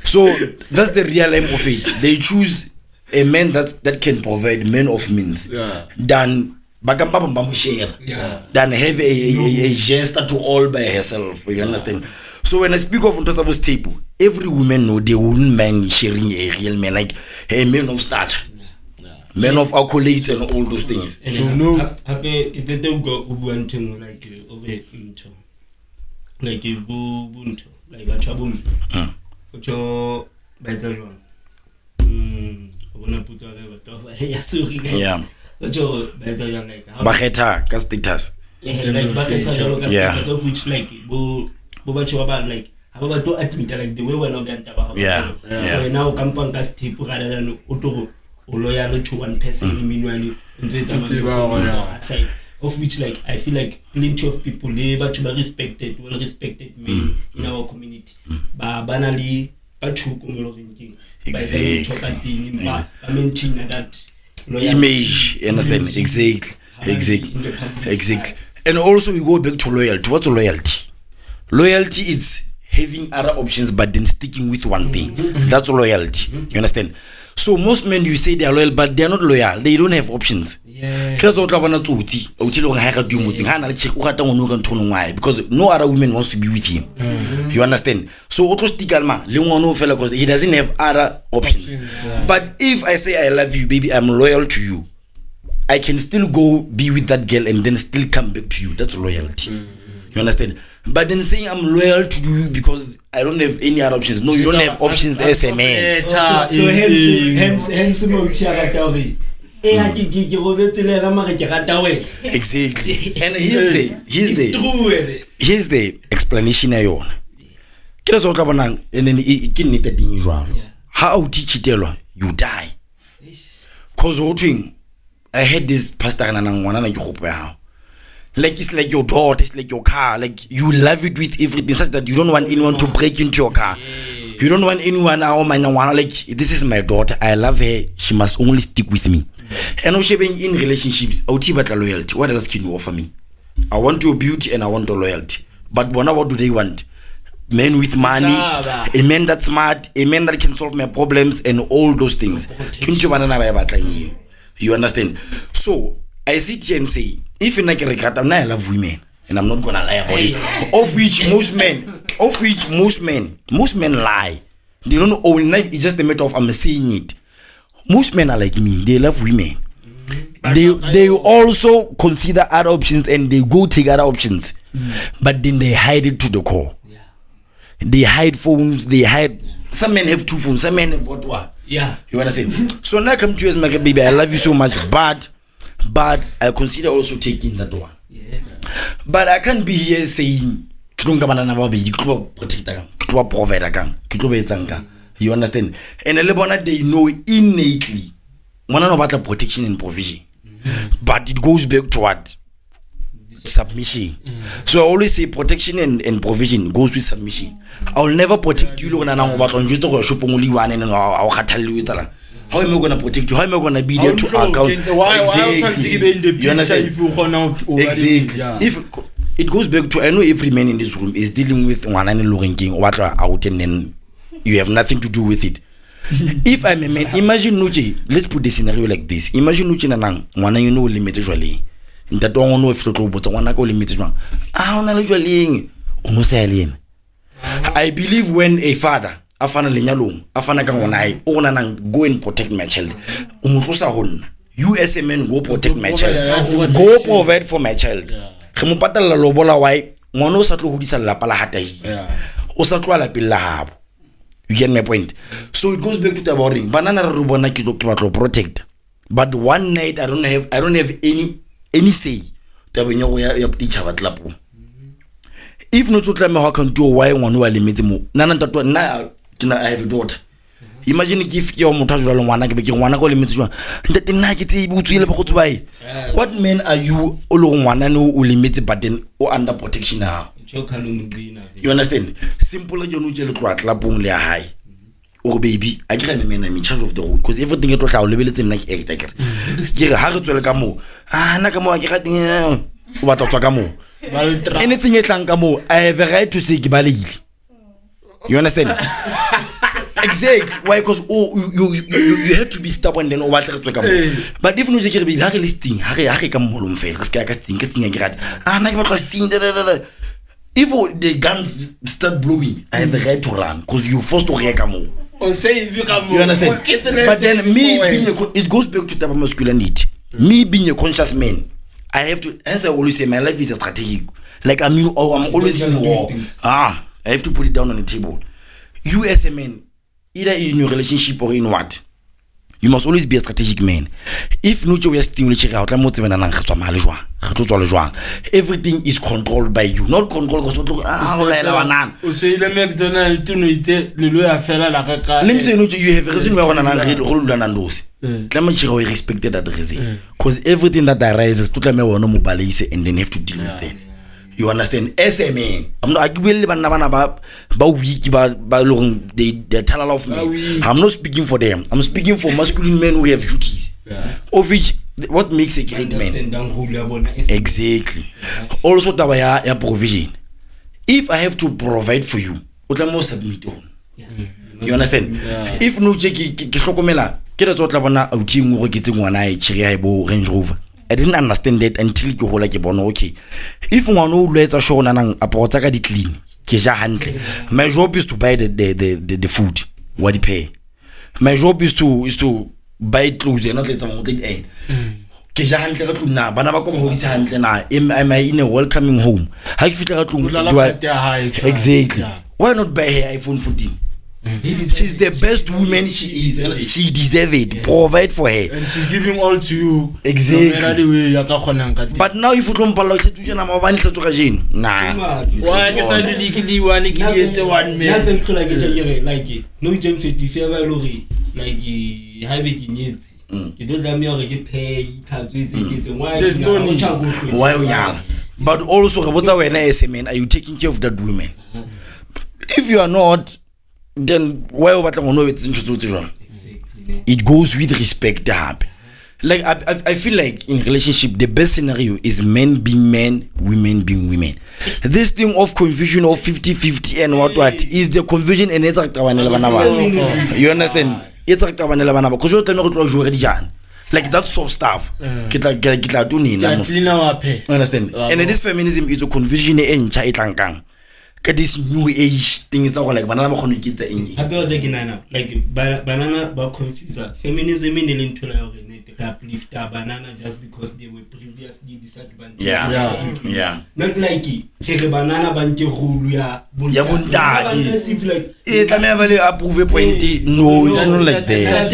So that's the real aim of it. They choose a man that can provide, men of means. Than than have a gesture to all by herself. You understand? So when I speak of untouchable staple, every woman know they wouldn't mind sharing a real man, like a man of stature. men of accolades and all those things. So no hape ke tete go bua nteng like over into like bunto like batho ba bo go better jwang bona puto ga batho ya sorry Yeah. go better jwang like Ba kgetha ka status. like ba kgetha jalo ka status of which like bo batho ba like ha ba to admit like the way when o ganta ba ha now kampang ka step ga lana o to o loyal to one person meanwhile into it of which like I feel like plenty of people but to be respected, well respected men in our community ba banally batho ko mo loreng Exactly. ba maintain that Image, you understand? Exactly. And also we go back to loyalty. What's loyalty? Loyalty is having other options but then sticking with one thing. That's loyalty. You understand? So most men, you say they are loyal but they are not loyal. They don't have options. Because no other woman wants to be with him. You understand? So he doesn't have other options. But if I say I love you, baby, I'm loyal to you, I can still go be with that girl and then still come back to you. That's loyalty. You understand? But then saying I'm loyal to you because I don't have any other options. No, you don't have options as a man. So hence exactly. And here's the explanation I own. And then how teach it you die. Cause I had this pastor like it's like your daughter, it's like your car, like you love it with everything such that you don't want anyone to break into your car. You don't want anyone like this is my daughter, I love her, she must only stick with me. And also being in relationships, loyalty. What else can you offer me? I want your beauty and I want your loyalty. But what do they want? Men with money, a man that's smart, a man that can solve my problems and all those things. You understand? So I sit here and say, if you like I love women, and I'm not gonna lie about it. Of which most men lie. They don't know. It's just a matter of I'm saying it. Most men are like me. They love women. They also consider other options and they go take other options, but then they hide it to the core. They hide phones. They hide. Some men have 2 phones. Some men have what? Yeah. You understand? So now come to you as my baby. I love you so much, but I consider also taking that one. Yeah. But I can't be here saying you understand? And they know innately one about the protection and provision. But it goes back to what? Submission. So I always say protection and provision goes with submission. I'll never protect you. How am I going to protect you? How am I going to be there to account? You understand? Exactly. If it goes back to, I know every man in this room is dealing with one and looking what out and then you have nothing to do with it. If I'm a man, imagine Nuchi, let's put the scenario like this. Imagine Nuchi Nanang, one you know limit usually. That don't know if the robot one I go limit wrong. I believe when a father afana lenyalong afana ka ngwana o nang go and protect my child you as a man go protect my child, go provide for my child. Ge mo patalla lobola why ngwana o sa tlo hodisa lapa la hatahi o sa tlo la pilla habo. You get my point? So it goes back to the boring banana re bona ke tlo protect, but one night I don't have any say tabeng ya teacher ba tlapo. If not to claim how can do why one who limit mo nana tatwa na I have a daughter. Imagine if you want to wana ke be ke wana go limit jwa ntate nna ke tse butswile ba go tsbai. What men are you o lo ngwana no o limit but then o under protection now? You understand? Simple jo no tshele tlo tlapong le high. Oh baby, I get me men I'm in charge of the road because everything e tlo tla o lebeletse nna ke ekta ke ha re tswele ka mo na ka mo a ke gating o batla tswa ka mo anything e tlang ka mo I have a right to say ke balile. You understand? Exactly. Why? Because you have to be stubborn then over the come. But if no take be hare listing, hare come holom fail. Because I casting grad. Na ke batla sting. If the guns start blowing, I have a right to run because you forced to react mo. You understand? But then it goes back to type of masculinity. Me being a conscious man, I have to, as I always say, my life is a strategic. Like I'm always in war. I have to put it down on the table. You as a man, either in your relationship or in what, you must always be a strategic man. If everything is controlled by you, not controlled. Let me say, you have a reason why you respected that reason. Because everything that arises, and then have to deal with that. You understand? As a man, I'm not they tell of me. I'm not speaking for them. I'm speaking for masculine men who have duties. Of which, what makes a great man? Exactly. Also, a provision. If I have to provide for you, I submit on. You understand? If no Range Rover. I didn't understand that until you hold like a bono. Okay, if one who let a show and a portaga di clean, my job is to buy the food, what you pay. My job is to buy clothes and not let them take aid. Am I in a welcoming home? How you feel exactly? Why not buy her iPhone 14? She's the best woman she is. She deserves it. Provide for her. And she's giving all to you. Exactly. But now if you don't follow it, nah. Why is that legally one man? Like no jump fit if you ever like have it in it. You don't have me already pay. Why? But also, what I say, man, are you taking care of that woman? If you are not, then why would I know it's interesting? It goes with respect. Like I feel like in relationship the best scenario is men being men, women being women. This thing of confusion of 50-50 and what is the confusion and it's like you understand? It's like because you're telling me like that soft stuff. Understand? And this feminism is a confusion in Chaitangang. This new age thing is like banana like banana confused. Feminism in uplifter banana just because they were previously disadvantaged. Yeah. Not like banana banke like it never approve point. No, it's not like that.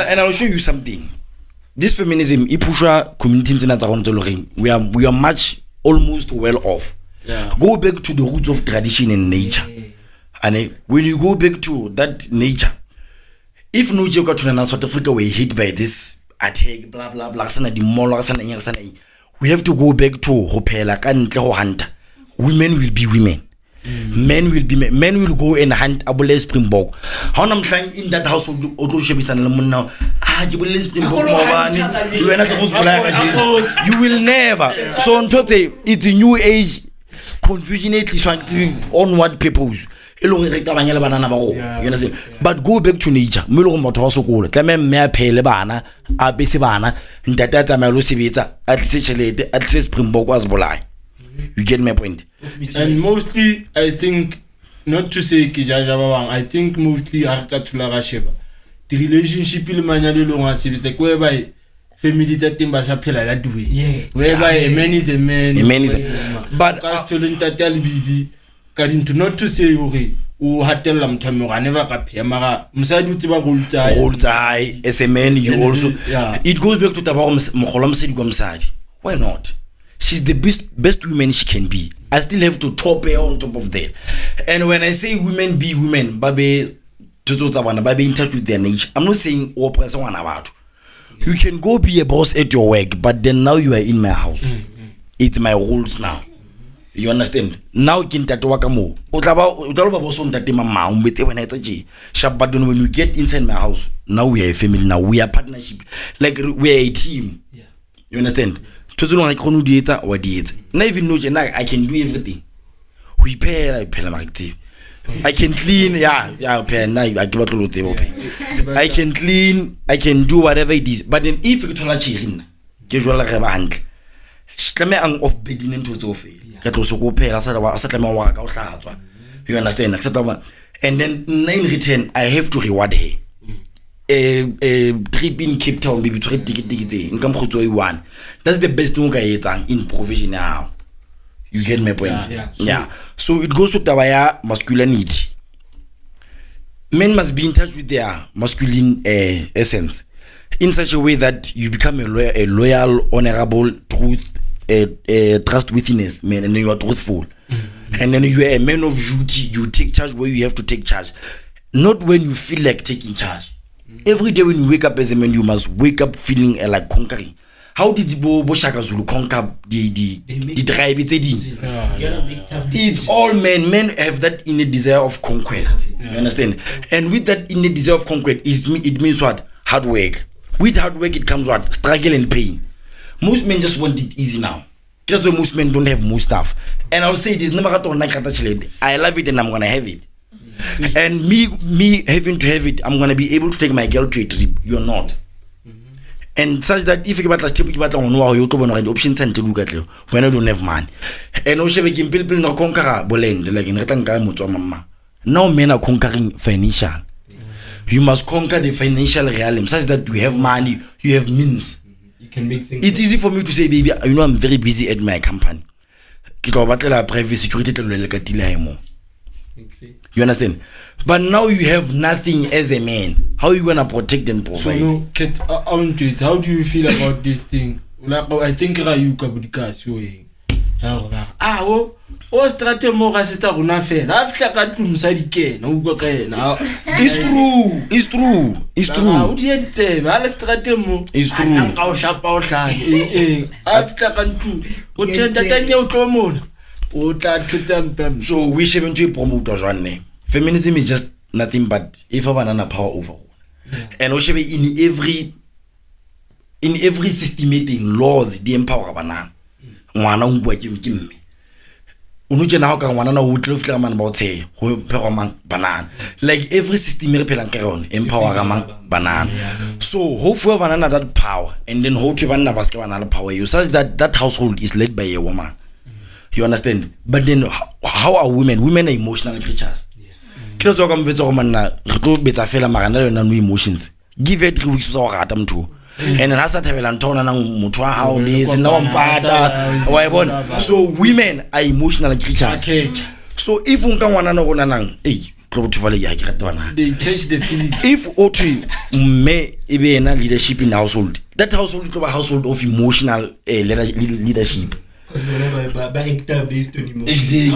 And I'll show you something. This feminism, community we are much almost well off. Go back to the roots of tradition and nature. And when you go back to that nature, if no joke to South Africa were hit by this attack, blah blah blah, we have to go back to Hopela and Hunter. Women will be women. Men will be men will go and hunt Abule Springbok. How I'm trying in that house of now. You will never. So on today, it's a new age. Confusionately on what purpose. You understand? But go back to nature. You get my point? And mostly, I think, not to say Kijajabawang, I think mostly the relationship whereby family that thing was that way. Whereby a man is a man. But busy. Not to say who had tell them to me, I never got pay. As a man, you also. It goes back to the Moholam. Why not? She's the best woman she can be. I still have to top her on top of that. And when I say women be women, baby, in touch with their nature. I'm not saying all person one about. You can go be a boss at your work, but then now you are in my house. It's my rules now. You understand? Now when you get inside my house, now we are a family. Now we are partnership. Like we are a team. You understand? Not even know I can do everything. We pay like active. I can clean, I can clean, I can do whatever it is. But then if you told Chyna, casual hand, I'm off bedding into the sofa. You understand? and then in return I have to reward her. A trip in Cape Town, maybe to ticket income one. That's the best thing I in professional. You get my point? Yeah. So it goes to the masculinity. Men must be in touch with their masculine essence in such a way that you become a loyal, honorable, trustworthiness man, and then you are truthful. And then you are a man of duty. You take charge where you have to take charge, not when you feel like taking charge. Every day when you wake up as a man, you must wake up feeling like conquering. How did Bo Shaka Zulu conquer the tribe? It's all men. Men have that innate desire of conquest. You understand? And with that innate desire of conquest, it means what? Hard work. With hard work, it comes what? Struggle and pain. Most men just want it easy now. That's why most men don't have more stuff. And I'll say this: never I love it and I'm gonna have it. And me having to have it, I'm gonna be able to take my girl to a trip. You're not. And such that if you get last trip, you get on you the options and to look at you when I don't have money. And also we can people no conquer bolend like in Retanga mama. Now men are conquering financial. You must conquer the financial realm such that you have money, you have means. You can make things. It's easy for me to say, baby, you know I'm very busy at my company. Private security. You understand? But now you have nothing as a man. How are you gonna protect and provide? So no, Kate, how do you feel about this thing? Like I think you can Dikasi. Strate mo ga seta rona fela. After ka tlumsa dike na ugo ka ena. It's true. How do you tell? Ba strate mo. It's true. Nka o shapa o hlane. After ka ntlu. O tenta tanya o tlo mona. So we should to promote one. Feminism is just nothing but if a banana power over. And we should be in every systemating laws the empower banana. Wana ungwa kim. Unuche na hoka wana na utlofla man about say who banana. Like every system repelan empower banana. So hopefully banana that power and then hopefully banana basket banana power you such that household is led by a woman. You understand? But then how are women? Women are emotional creatures. Because emotions. Give it 3 weeks to atom too. And then has so women are emotional creatures. So if they change the feeling. If Otri may be a leadership in the household, that household is a household of emotional leadership. Based on emotion. Exactly.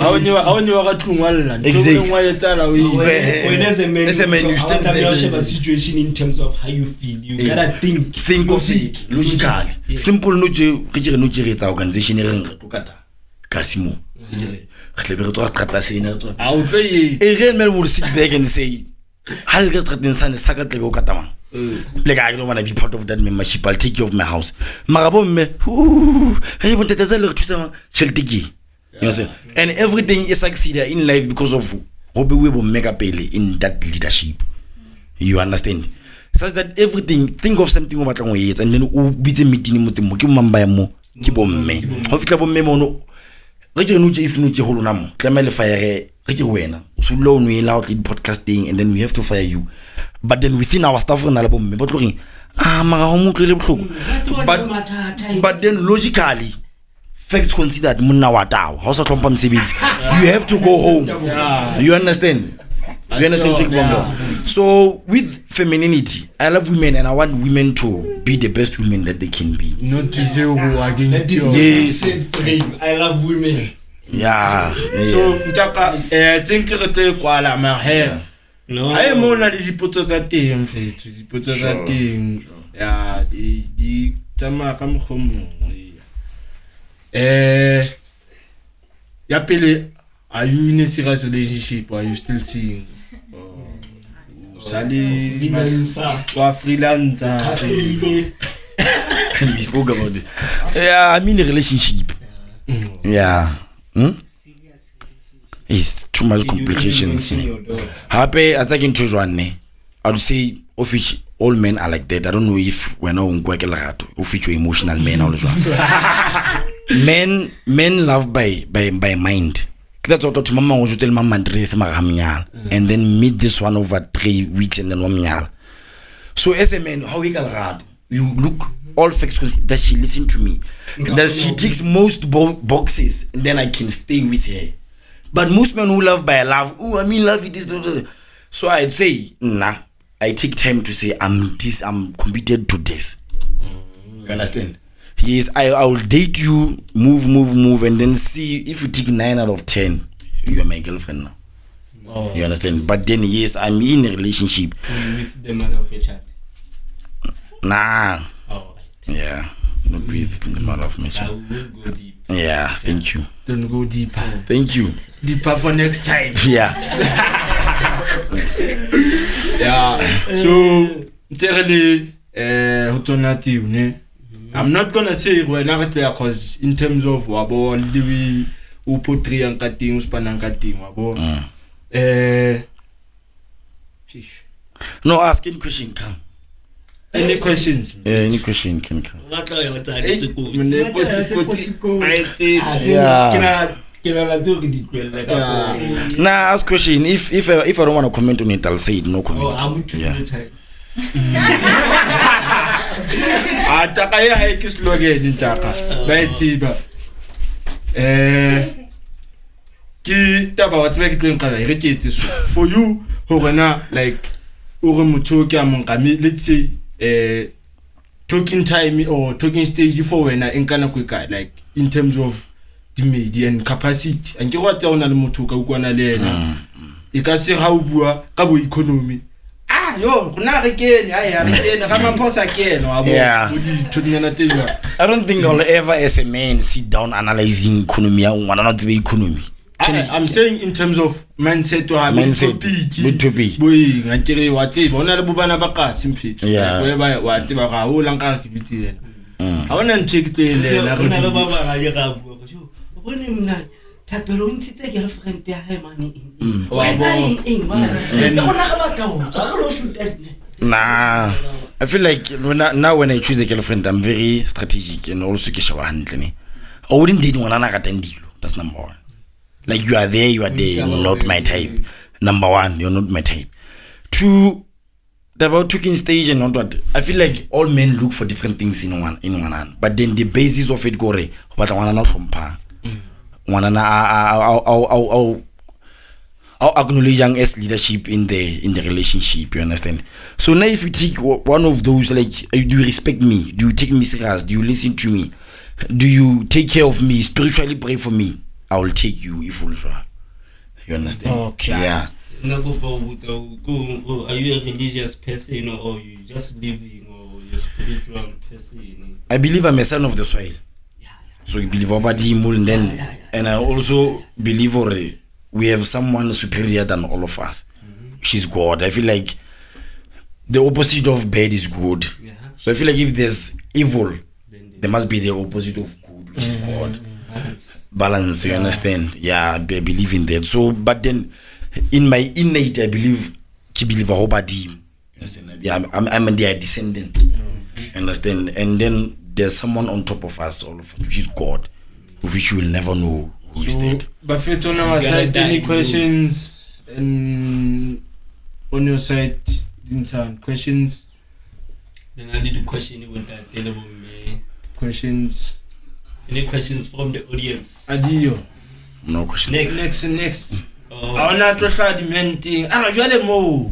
When as a man you stand up a situation in terms of how you feel. You gotta think of it logically. Simple nuji organization Kasimo. A real man will sit back and say, I'll get Katama. Like I don't want to be part of that membership. I'll take you off my house. Marabo me, I want to tell and everything is succeeded in life because of Obi Mega Pele in that leadership. You understand? Such that everything, think of something about it, and then beat the meeting with the keep on me. Hofika memono. If Nuchi Holunamo, Clamel fire, so low we allow in podcasting, and then we have to fire you. But then within our staff on album, but looking, but then logically, facts considered Munawatao, House of Compam Sibit, you have to go home. You understand? You understand? So with femininity, I love women and I want women to be the best women that they can be. Not to say who against you. Yes. I love women. Yeah. So I think Qwaqwa my hair. No. I am on the photos that thing, face to the photos that thing. Yeah, the Tama come home. Yapele, are you in a serious relationship or are you still seeing? Sally, freelancer. We spoke about it. Yeah, I'm in a relationship. Yeah. It's too much complications. Happy attacking children. I would say official all men are like that. I don't know if we're not official emotional men all the time. Men love by mind. that's what to mama was tell mama dress magamnyala and then meet this one over 3 weeks and then one. So as a man, how we can you look all facts that she listen to me, that she ticks most boxes, and then I can stay with her. But most men who love by love, oh, I mean love it is. So I'd say, nah, I take time to say I'm committed to this. You understand? Yes, I will date you, move, and then see if you take 9 out of 10, you are my girlfriend now. Oh. You understand? But then yes, I'm in a relationship. With the mother of your child? Nah. Oh. Yeah, not with the mother of my child. I will go deep. Yeah, thank you. Don't go deeper. Thank you. Deeper for next time. Yeah. Yeah. So, terribly, alternative, ne? I'm not gonna say we're not there because in terms of wabo liwi upotri ang kating uspanang kating wabo. No, ask any question, come. Any questions? Any question can come. Nah, ask question. If I don't want to comment on it, I'll say it. No comment. Atakaya haikis loge nintaka. Baitiba. Ki taba watibeki twenka rekete so. For you, hogana like uremutoki amongami. Let's say talking time or talking stage before when I enkana quicker like in terms of the median capacity. And you what on almutoka ukwana lena. Ikasi how bua kabo economy. Yo, kuna again, yeah. I don't think I'll ever as a man sit down analyzing economy or not the economy. I'm saying in terms of mindset to have mindset to be. Boy, ngakiri wati, bona bubana baka simply. Yeah. Whereby wati baka ulanga kibiti. I wanna check the Nah, I feel like now when I choose a girlfriend, I'm very strategic and also I wouldn't date one another. That's number one. Like you are there, not my type. Number one, you're not my type. Two, about talking stage and not what. I feel like all men look for different things in one hand, but then the basis of it go but I wanna not compare. I'll acknowledge young as leadership in the relationship, you understand? So now if you take one of those, like, do you respect me? Do you take me serious? Do you listen to me? Do you take care of me? Spiritually pray for me? I will take you if you understand? Okay. Yeah. Are you a religious person or you just living or you're a spiritual person? I believe I'm a son of the soil. So you believe about him and then and I also believe we have someone superior than all of us. She's God. I feel like the opposite of bad is good. So I feel like if there's evil, there must be the opposite of good, which is God. Balance, you understand? Yeah, I believe in that. So but then in my innate I believe I'm their descendant. Understand? And then there's someone on top of us, all of us, which is God, which you will never know who is that. But for on our side, any questions on your side, Dintan? Questions? Then I need to question you with that terrible me. Questions? Any questions from the audience? Adio. No questions. Next. I wanna try the main thing. Usually more.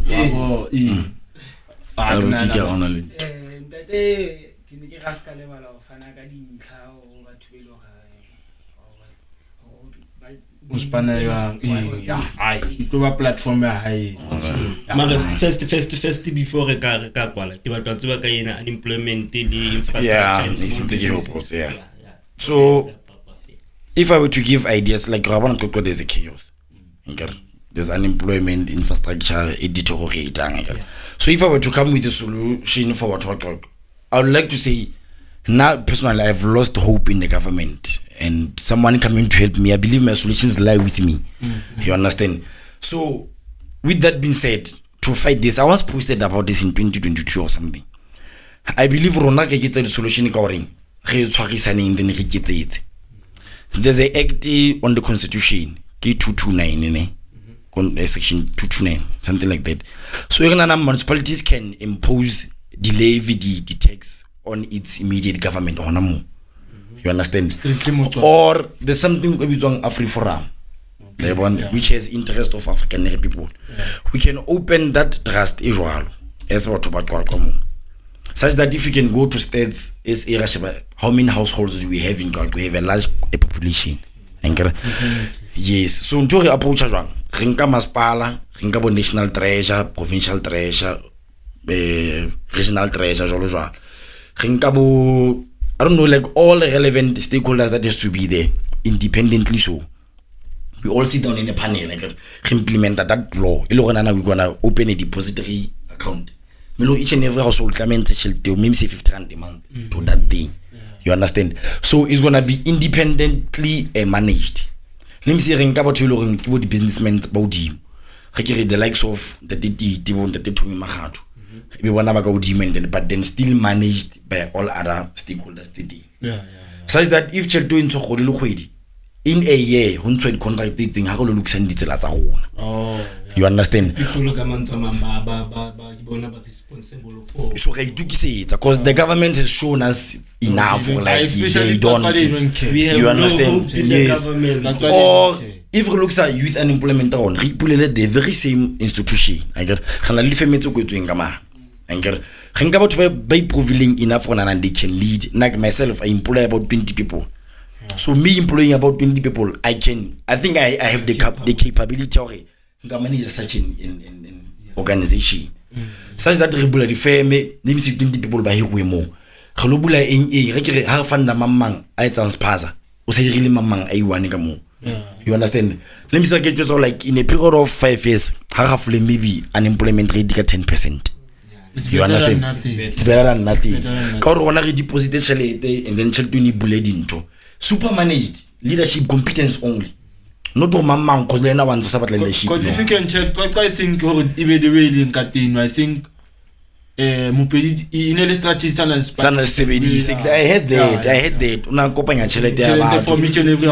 Platform first before unemployment infrastructure. Yeah. So if I were to give ideas like there's a chaos. There's unemployment, infrastructure, editorial. So if I were to come with a solution for what I would like to say, now personally I've lost hope in the government and someone coming to help me. I believe my solutions lie with me. You understand? So with that being said, to fight this, I once posted about this in 2022 or something. I believe Rona can get the solution covering. There's an act on the constitution. 229 section 229, something like that. So municipalities can impose the levy the tax on its immediate government or no. You understand? Or there's something Afri Forum, which has interest of African people. We can open that trust as what about Qwaqwa, such that if you can go to states as how many households do we have in Qwaqwa? We have a large population. Yes, so until we approach Rinka Maspala, Rinka National Treasure, Provincial Treasure, Regional Treasure, Rinka, I don't know, like all the relevant stakeholders that has to be there independently. So we all sit down in a panel, like implement that law. We're gonna open a depository account. Each and every household claimant maybe say 50 rand a month to that thing. You understand? So it's gonna be independently managed. Let me see rinka about the businessmen about him. The likes of the Magato. But then still managed by all other stakeholders today. Such that if Chelto into Khodi in a year, contract thing, how look send it at home. You understand? People look responsible for. So I do say it because the government has shown us enough. Like they don't. You understand? Yes. Or if you look at youth unemployment on, the very same institution. I get. By providing enough for and they can lead. Like myself, I employ about 20 people. So me employing about 20 people, I think I have the capability of manage such an organization. Such that regularly fair me, let me see 20 people by here more. Kalubula in a regular half and a mamang, I transpaza. Was I really mamang a one more? You understand? Let me say get you like in a period of 5 years, half maybe unemployment rate 10%. You understand? It's better than nothing. Corona deposited and then Cheltuni bullet into super managed leadership competence only. Not to mamma because they want to support leadership. Because if you can check, I think even the way in Katleho, I think Mupedi in the strategy Sana CBD6. I had that. Una company actually there for each and every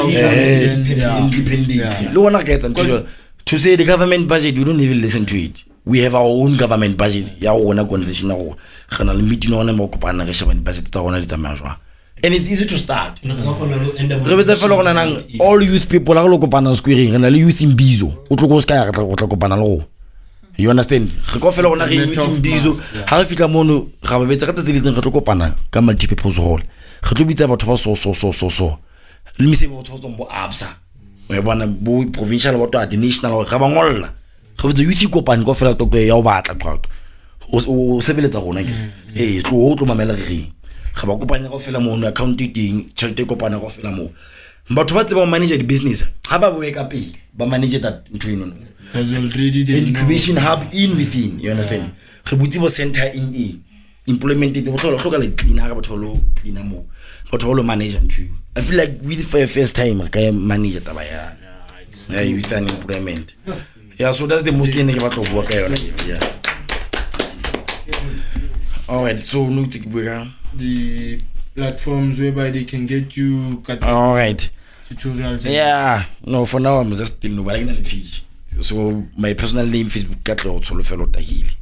independent. No one gets until to say the government budget, we don't even listen to it. We have our own government budget. Our own organization. Our meeting on them occupying budget. And it's easy to start. All youth people are local panel squaring and youth in Bizo. You understand? How if you mono have a better pana, come multi people's hall. Let me say what was on Absa. We want a boy provincial water at the national or Rabangola. How the youth copan go for a talk to your battle crowd. O Sebeleta Honag, a true old Mamelari. Habakopana of Philamon, accounting, Chelte Copana of Philamo. But what's about manage the business? How about wake up but manage that in training? Because already the incubation hub in within, you understand? Habutivo center in implemented the cleaner about hollow, cleaner more, but hollow management too. I feel like with for the first time, I can manage it. Youth and employment. Yeah, so that's the most about of work. Yeah. Alright, so no take the platforms whereby they can get you alright tutorials. Yeah, no, for now I'm just still nobody can page. So my personal name Facebook Katleho Solofelo Tahili.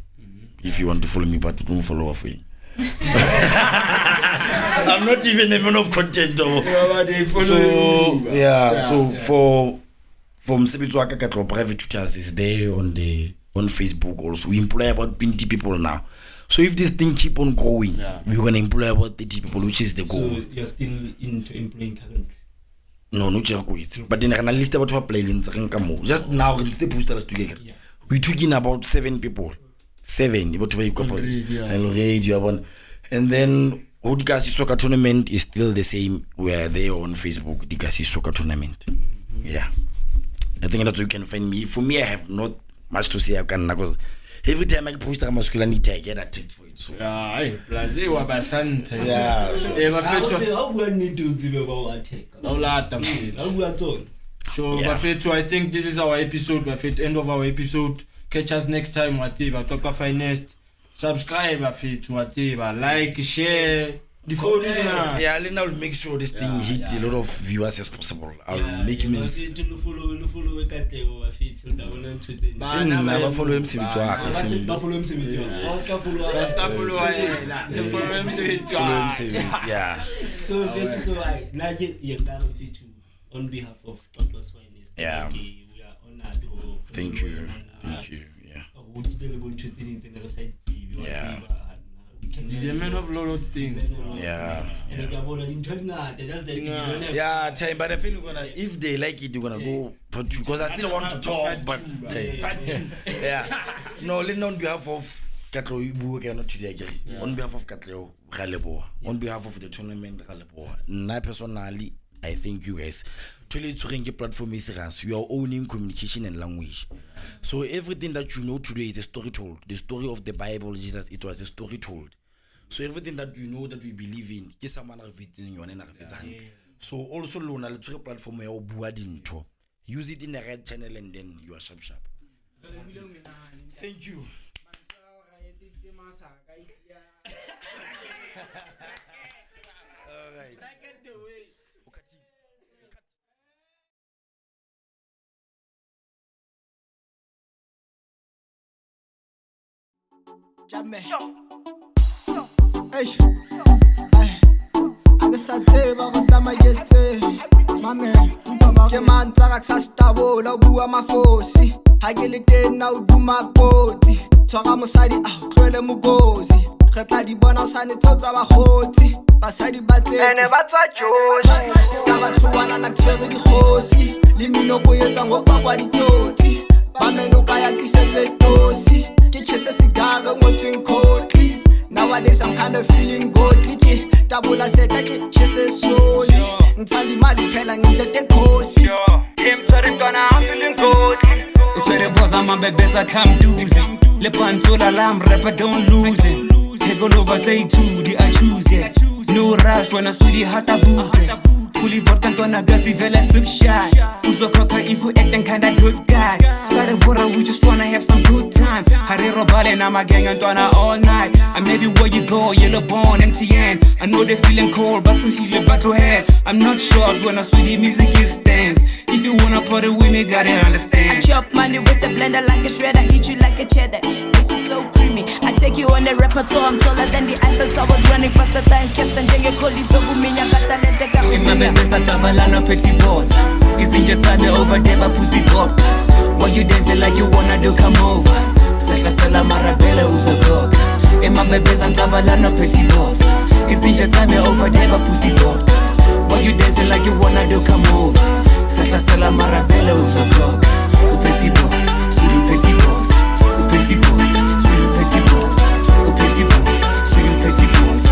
If you want to follow me, but don't follow off me. I'm not even a man of content though. So from Sebitwaka Katleho private tutors is there on Facebook also. We employ about 20 people now. So if this thing keep on growing, we're gonna employ about 30 people, which is the goal. So you're still into employing currently? No, not just but then I can list about what playlist just now it's the posters together. We took in about 7 people. 7 about to couple. And then Dikasi SoccerTournament is still the same. We are there on Facebook, Dikasi SoccerTournament. Yeah. I think that's where you can find me. For me, I have not much to say. I can because every time I post a masculinity, I get attacked for it. So yeah, so I think this is our episode. End of our episode. Catch us next time. Whatever, talk finest. Subscribe. Whatever, like, share. The phone, yeah, then I'll make sure this thing hit a lot of viewers as possible. I'll make me. Follow Katleho. Never follow him. Yeah. So on behalf of Tutors Finest, yeah, we are honored. Thank you. Yeah. Yeah. He's a man of a lot of things. Yeah. Time, but I feel if they like it, you're gonna go. But because I still want to talk, but yeah. No, on behalf of Katleho, cannot today. On behalf of Katleho, on behalf of the tournament, I personally, I thank you guys. To platform is you are owning communication and language. So everything that you know today is a story told. The story of the Bible, Jesus, it was a story told. So everything that you know that we believe in, so also loan a platform use it in the right channel and then you are sharp. Thank you. All right. Jamme. Eish. Ake sateba kodlama gete. Mame, ke mantsa ka tsastabo bua mafosi. Ha ke le teng na uduma koti. Tshwara mosadi a tlwele mogozi. Re tla di bona sane tsotsa ba khotsi. Basadi batletse ene ba tswa joshi. Ska ba tsuwana na tshwere di khosi. Le mino boyetsa ngokwa ditoti. Ba menuka ya tlisetse tosi. Nowadays I'm kind of feeling godly. Tabula said that she's slowly. Ntandi mali phela ngintete coast. I'm feeling godly. It's where the boss I'm a bebeza come do's. Left one to the lamb rapper don't lose it. Take all over day two, the I choose it. No rush when I sweetie heart a boot. Fully vodka on a gassy vela sip shot. Uzo coca if we acting kinda good guy. Started water, we just wanna have some good times. Harero ballin', I'm a gang and all night. I'm everywhere you go, yellow bone, MTN. I know they feeling cold, but to heal your battle head. I'm not short when I sweetie music is stance. If you wanna put it with me, gotta understand. I chop money with the blender like a shredder, eat you like a cheddar. This is so creamy. I take you on the repertoire, I'm taller than the Eiffel Towers, running faster than Keston. Jenge Koli Zoguminya Gata Leteka Husinya. Besa tabalana petit boss. Isn't just me over there, but pussy vodka. Why you dancing like you wanna do? Come over. Sahla sala marabela uzo coca. Ema besa tabalana petit boss. Isn't just me over there, but pussy vodka. Why you dancing like you wanna do? Come over. Sahla sala marabela uzo coca. O petit boss, sweetie petit boss. O petit boss, sweetie petit boss. O petit boss, sweetie petit boss.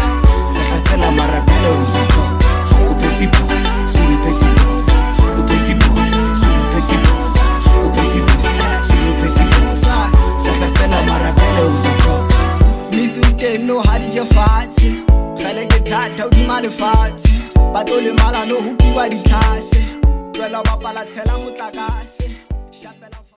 Sahla sala marabela uzo coca. Au petit boss, sous le petit boss. Au petit boss, sous le petit boss. Au petit boss, sous le petit boss. Ça classe la marabelle aux écoles. Misute no hadi ya fati. Khale ke thata di male fati. Batole mala no hukuba di thase. Twela bapala tshela motlakase. Shapela